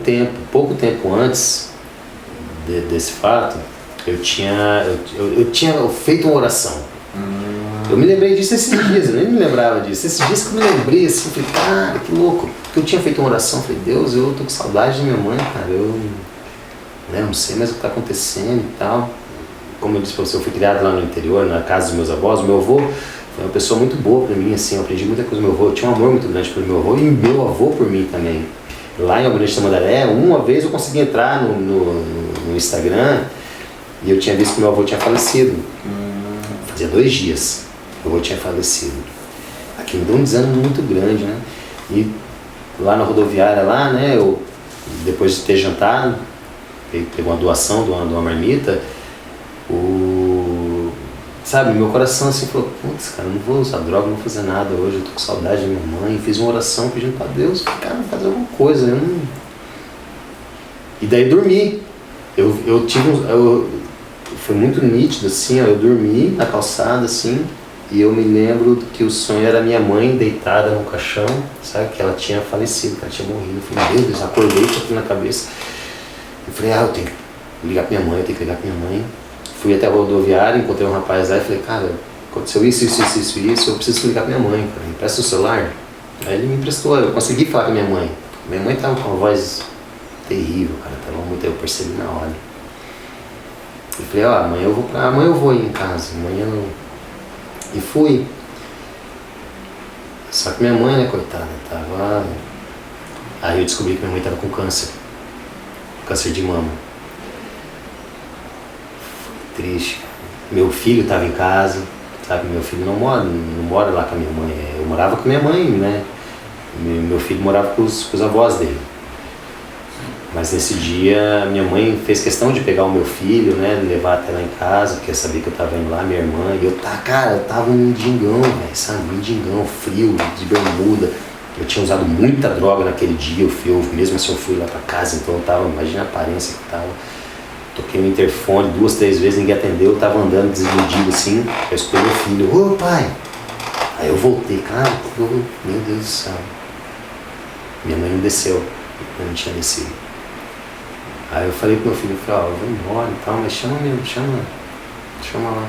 tempo antes desse fato, eu tinha feito uma oração. Eu me lembrei disso esses dias, eu nem me lembrava disso. Esses dias que eu me lembrei, assim, falei, cara, que louco. Porque eu tinha feito uma oração, falei, Deus, eu tô com saudade de minha mãe, cara, eu não sei mais o que está acontecendo e tal. Como eu disse pra você, eu fui criado lá no interior, na casa dos meus avós. O meu avô foi uma pessoa muito boa pra mim, assim, eu aprendi muita coisa do meu avô. Eu tinha um amor muito grande pelo meu avô e meu avô por mim também. Lá em Almirante Tamandaré, uma vez eu consegui entrar no Instagram e eu tinha visto que meu avô tinha falecido. Fazia 2 dias que meu avô tinha falecido. Aqui me deu um desânimo muito grande, né? E lá na rodoviária, lá, né, eu, depois de ter jantado, pegou uma doação de uma marmita, sabe, meu coração assim falou, putz, cara, eu não vou usar droga, não vou fazer nada hoje, eu tô com saudade da minha mãe, fiz uma oração pedindo pra Deus, cara, fazer alguma coisa, eu não... E daí dormi, foi muito nítido assim, ó, eu dormi na calçada assim, e eu me lembro que o sonho era minha mãe deitada no caixão, sabe, que ela tinha falecido, que ela tinha morrido. Eu falei, meu Deus, acordei com aquilo na cabeça. Eu falei, eu tenho que ligar pra minha mãe, Fui até a rodoviária, encontrei um rapaz lá e falei, cara, aconteceu isso, eu preciso ligar pra minha mãe, cara, me empresta o celular. Aí ele me emprestou, eu consegui falar com a minha mãe. Minha mãe tava com uma voz terrível, cara, eu percebi na hora. Eu falei, amanhã eu vou ir em casa, amanhã eu... E fui. Só que minha mãe, né, coitada, tava... Aí eu descobri que minha mãe tava com câncer de mama. Foi triste. Meu filho tava em casa, sabe, meu filho não mora lá com a minha mãe. Eu morava com minha mãe, né, meu filho morava com os avós dele. Mas nesse dia, minha mãe fez questão de pegar o meu filho, né, levar até lá em casa, porque eu sabia que eu tava indo lá, minha irmã, e eu tava um mendigão, velho, sabe, mendigão, frio, de bermuda. Eu tinha usado muita droga naquele dia, mesmo assim eu fui lá pra casa, então eu tava, imagina a aparência que eu tava. Toquei no interfone 2, 3 vezes, ninguém atendeu, eu tava andando desiludido assim, eu escutei meu filho, ô pai! Aí eu voltei, cara, meu Deus do céu. Minha mãe não desceu, eu não tinha descido. Aí eu falei pro meu filho, eu vou embora e tal, mas chama lá.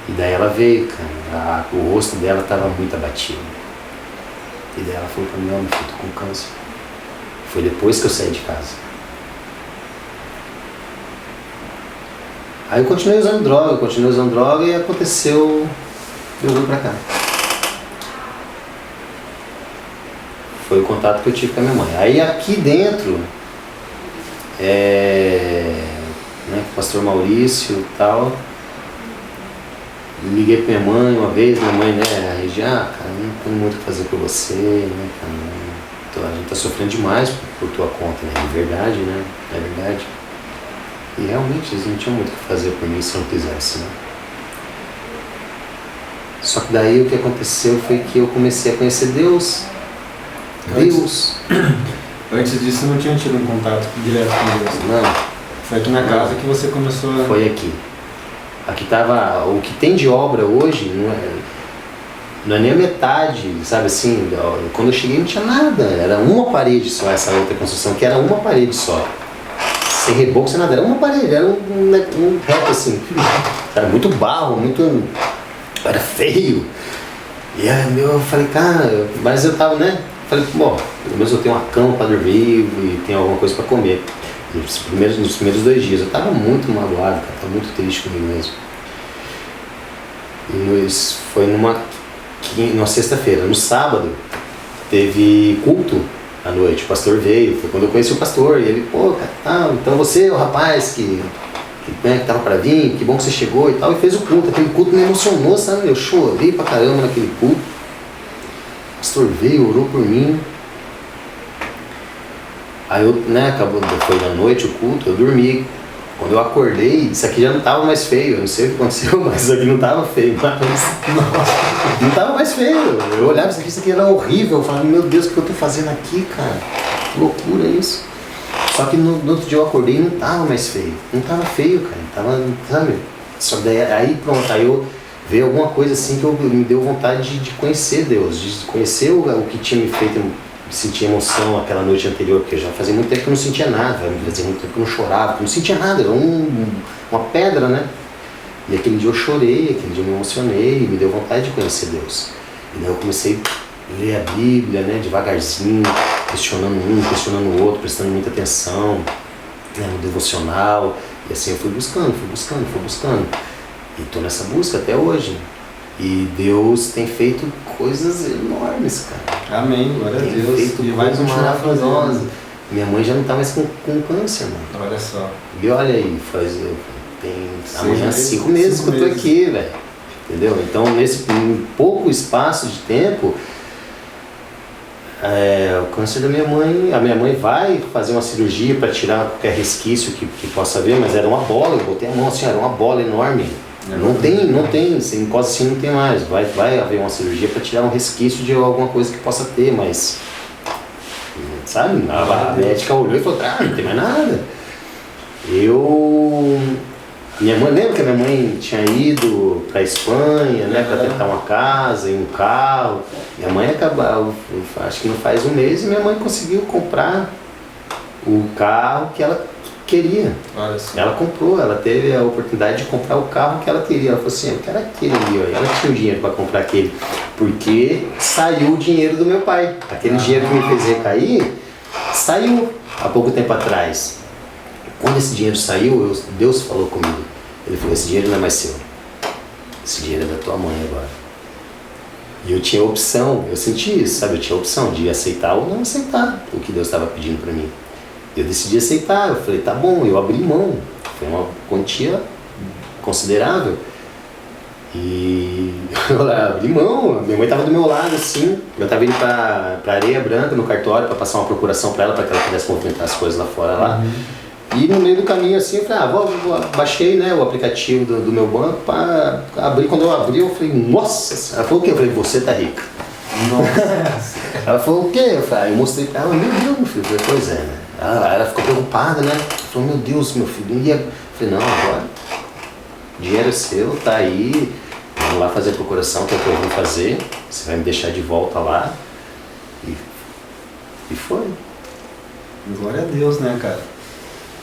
E daí ela veio, cara, o rosto dela tava muito abatido. E daí ela falou pra mim, meu filho, tô com câncer. Foi depois que eu saí de casa. Aí eu continuei usando droga e aconteceu, eu vim pra cá. Foi o contato que eu tive com a minha mãe. Aí aqui dentro, né, com o pastor Maurício e tal, liguei pra minha mãe uma vez, minha mãe, né, cara, não tem muito o que fazer por você, né, cara, a gente tá sofrendo demais por tua conta, né, é verdade, né, é verdade. E realmente eles não tinham muito o que fazer por mim se eu não quisesse, né. Só que daí o que aconteceu foi que eu comecei a conhecer Deus. Antes disso não tinha tido um contato direto com Deus? Não. Foi aqui na casa que você começou a... Foi aqui. Aqui tava... O que tem de obra hoje não é nem a metade, sabe assim? Quando eu cheguei não tinha nada. Era uma parede só, essa outra construção, que era uma parede só. Sem reboco, sem nada. Era uma parede, era um reto assim. Era muito barro, muito... Era feio. E aí eu falei, cara... Mas eu tava, né? Falei, bom, pelo menos eu tenho uma cama para dormir e tenho alguma coisa para comer. Nos primeiros 2 dias eu estava muito magoado, cara, estava muito triste comigo mesmo. E foi numa sexta-feira. No sábado teve culto à noite, o pastor veio, foi quando eu conheci o pastor, e ele, pô, cara, então você é o rapaz que tava para vir, que bom que você chegou e tal, e fez o culto. Aquele culto me emocionou, sabe? Eu chorei pra caramba naquele culto. O pastor veio, orou por mim. Aí eu, né, acabou, foi da noite o culto, eu dormi. Quando eu acordei, isso aqui já não tava mais feio, eu não sei o que aconteceu, mas isso aqui não tava feio, mas não tava mais feio. Eu olhava isso aqui era horrível, eu falava, meu Deus, o que eu tô fazendo aqui, cara? Que loucura isso. Só que no outro dia eu acordei e não tava mais feio, não tava feio, cara, tava, sabe? Só daí, aí pronto, aí eu veio alguma coisa assim que me deu vontade de conhecer Deus, de conhecer o que tinha me feito sentir emoção aquela noite anterior, porque já fazia muito tempo que eu não sentia nada, fazia muito tempo que eu não chorava, que eu não sentia nada, era uma pedra, né? E aquele dia eu chorei, aquele dia eu me emocionei, me deu vontade de conhecer Deus. E daí eu comecei a ler a Bíblia, né, devagarzinho, questionando um, questionando o outro, prestando muita atenção, né, no devocional, e assim eu fui buscando. E estou nessa busca até hoje. E Deus tem feito coisas enormes, cara. Amém, glória a Deus. Tem feito coisas maravilhosas. Minha mãe já não está mais com câncer, mano. Olha só. E olha aí, tem amanhã 5 meses que eu tô aqui, velho. Entendeu? Então, nesse pouco espaço de tempo, o câncer da minha mãe, a minha mãe vai fazer uma cirurgia para tirar qualquer resquício que possa haver, mas era uma bola, eu botei a mão assim, era uma bola enorme. Não tem, se encosta assim não tem mais. Vai haver uma cirurgia para tirar um resquício de alguma coisa que possa ter, mas sabe? A médica olhou e falou, não tem mais nada. Minha mãe, lembra que a minha mãe tinha ido para a Espanha, né, para tentar uma casa e um carro. Minha mãe acabou, acho que não faz um mês, e minha mãe conseguiu comprar o carro que ela queria. Ela comprou, ela teve a oportunidade de comprar o carro que ela queria. Ela falou assim, eu quero aquele ali, ó. Ela tinha o dinheiro para comprar aquele, porque saiu o dinheiro do meu pai. Aquele dinheiro que me fez recair, saiu há pouco tempo atrás. Quando esse dinheiro saiu, Deus falou comigo. Ele falou, esse dinheiro não é mais seu. Esse dinheiro é da tua mãe agora. E eu tinha opção, eu senti isso, sabe? Eu tinha opção de aceitar ou não aceitar o que Deus estava pedindo para mim. Eu decidi aceitar, eu falei, tá bom, eu abri mão. Foi uma quantia considerável. E eu abri mão, minha mãe estava do meu lado assim, eu estava indo para Areia Branca no cartório para passar uma procuração para ela, para que ela pudesse movimentar as coisas lá fora lá. E no meio do caminho assim, eu falei, baixei, né, o aplicativo do meu banco para abrir. Quando eu abri, eu falei, nossa, ela falou o quê? Eu falei, você tá rica. Nossa. Ela falou o quê? Eu falei, eu mostrei para ela, meu Deus, meu filho. Eu falei, pois é, né? Ela ficou preocupada, né? Falou, meu Deus, meu filho. E eu falei, não, agora o dinheiro é seu, tá aí, vamos lá fazer a procuração, que é o que eu vou fazer, você vai me deixar de volta lá. E foi. Glória a Deus, né, cara?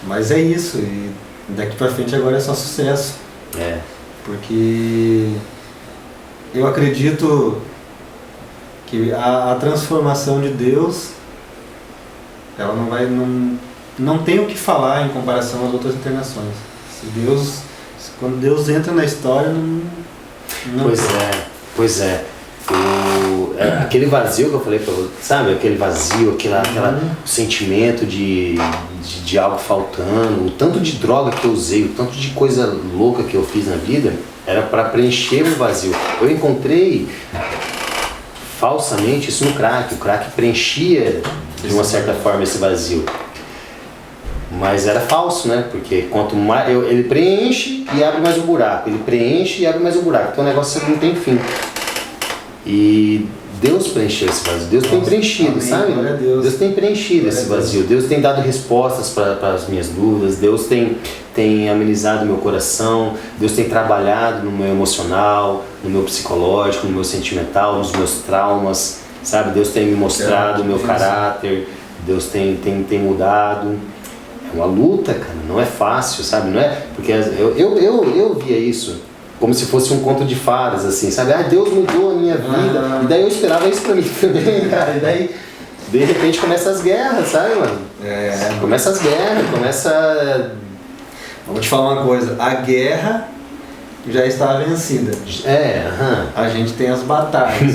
Mas é isso, e daqui pra frente agora é só sucesso. Porque eu acredito que a transformação de Deus, ela não tem o que falar em comparação às outras encarnações. Quando Deus entra na história, não Pois é. Aquele vazio que eu falei pra você, sabe? Aquele vazio, aquele sentimento de algo faltando, o tanto de droga que eu usei, o tanto de coisa louca que eu fiz na vida, era para preencher o vazio. Eu encontrei falsamente isso no crack. O crack preenchia de uma certa forma esse vazio. Mas era falso, né? Porque quanto mais ele preenche e abre mais um buraco, ele preenche e abre mais um buraco. Então o negócio não tem fim. E Deus preencheu esse vazio. Deus tem preenchido, amém, sabe? Deus tem preenchido esse vazio. Deus tem dado respostas para as minhas dúvidas. Deus tem amenizado meu coração. Deus tem trabalhado no meu emocional, no meu psicológico, no meu sentimental, nos meus traumas, sabe? Deus tem me mostrado o meu caráter. Deus tem mudado. É uma luta, cara, não é fácil, sabe? Não é porque eu via isso como se fosse um conto de fadas, assim, sabe? Deus mudou a minha vida. E daí eu esperava isso pra mim também, cara. E daí, de repente, começa as guerras, sabe, mano? Começa as guerras, Vou te falar uma coisa, a guerra já está vencida. A gente tem as batalhas,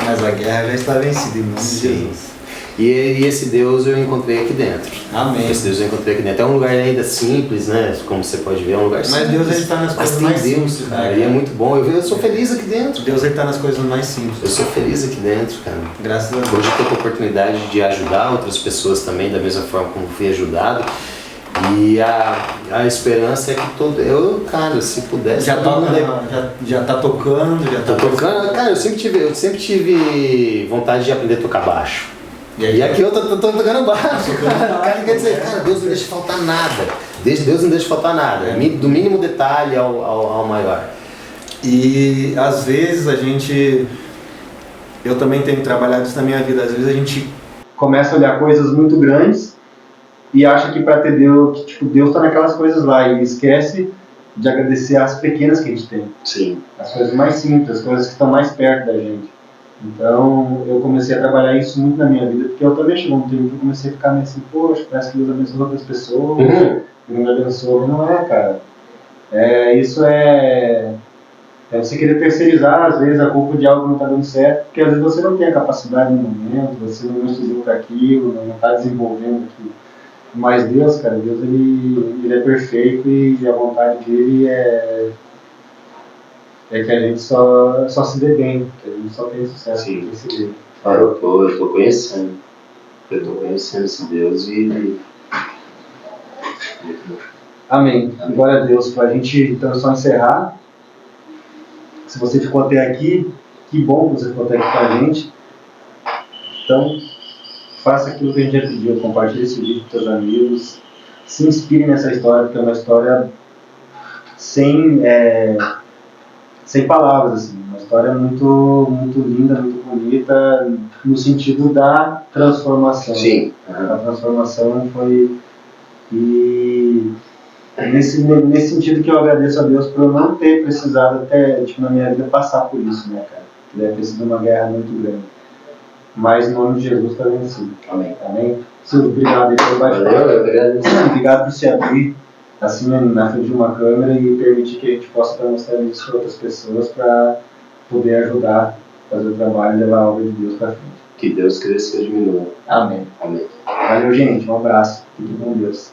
mas a guerra já está vencida, em nome de Jesus. E esse Deus eu encontrei aqui dentro. Amém. Esse Deus eu encontrei aqui dentro. É um lugar ainda simples, né? Como você pode ver, é um lugar simples. Mas Deus está nas coisas mais simples, cara. E é muito bom. Eu sou feliz aqui dentro. Deus está nas coisas mais simples. Eu sou feliz aqui dentro, cara. Graças a Deus. Hoje eu tô com a oportunidade de ajudar outras pessoas também, da mesma forma como fui ajudado. E a esperança é que cara, se pudesse... Já tá tocando, já tá tocando. Cara, eu sempre tive vontade de aprender a tocar baixo. E aqui eu tô tocando baixo, cara. Cara, quer dizer, cara, Deus não deixa faltar nada. Deus não deixa faltar nada. Do mínimo detalhe ao maior. E às vezes eu também tenho trabalhado isso na minha vida, às vezes a gente começa a olhar coisas muito grandes e acha que para ter Deus, que tipo, Deus está naquelas coisas lá e esquece de agradecer as pequenas que a gente tem. Sim. As coisas mais simples, as coisas que estão mais perto da gente. Então eu comecei a trabalhar isso muito na minha vida, porque eu também chegou um tempo que eu comecei a ficar meio assim, poxa, parece que Deus abençoa outras pessoas, Deus me abençoa, não é, cara. Isso é você querer terceirizar, às vezes, a culpa de algo que não está dando certo, porque às vezes você não tem a capacidade no momento, você não estudou para aquilo, não está desenvolvendo aquilo. Mas Deus, cara, Deus ele é perfeito e a vontade dele é que a gente só se dê bem, que a gente só tenha sucesso. Sim. Dele. Eu tô conhecendo. Eu tô conhecendo esse Deus e... Amém. Glória a Deus. Para a gente então só encerrar, se você ficou até aqui, que bom que você ficou até aqui com a gente. Então, faça aquilo que a gente já pediu, compartilhe esse vídeo com seus amigos, se inspire nessa história, porque é uma história sem palavras, assim, uma história muito, muito linda, muito bonita, no sentido da transformação. Sim. A transformação foi... E nesse sentido que eu agradeço a Deus por eu não ter precisado até, na minha vida, passar por isso, né, cara? Deve ter sido uma guerra muito grande. Mas, no nome de Jesus, está vencido. Amém. Amém? Silvio, obrigado aí pelo bate-papo. Obrigado por se abrir, assim, na frente de uma câmera e permitir que a gente possa estar mostrando isso para outras pessoas para poder ajudar a fazer o trabalho e levar a obra de Deus para frente. Que Deus cresça e diminua. Amém. Amém. Valeu, gente. Um abraço. Fique com Deus.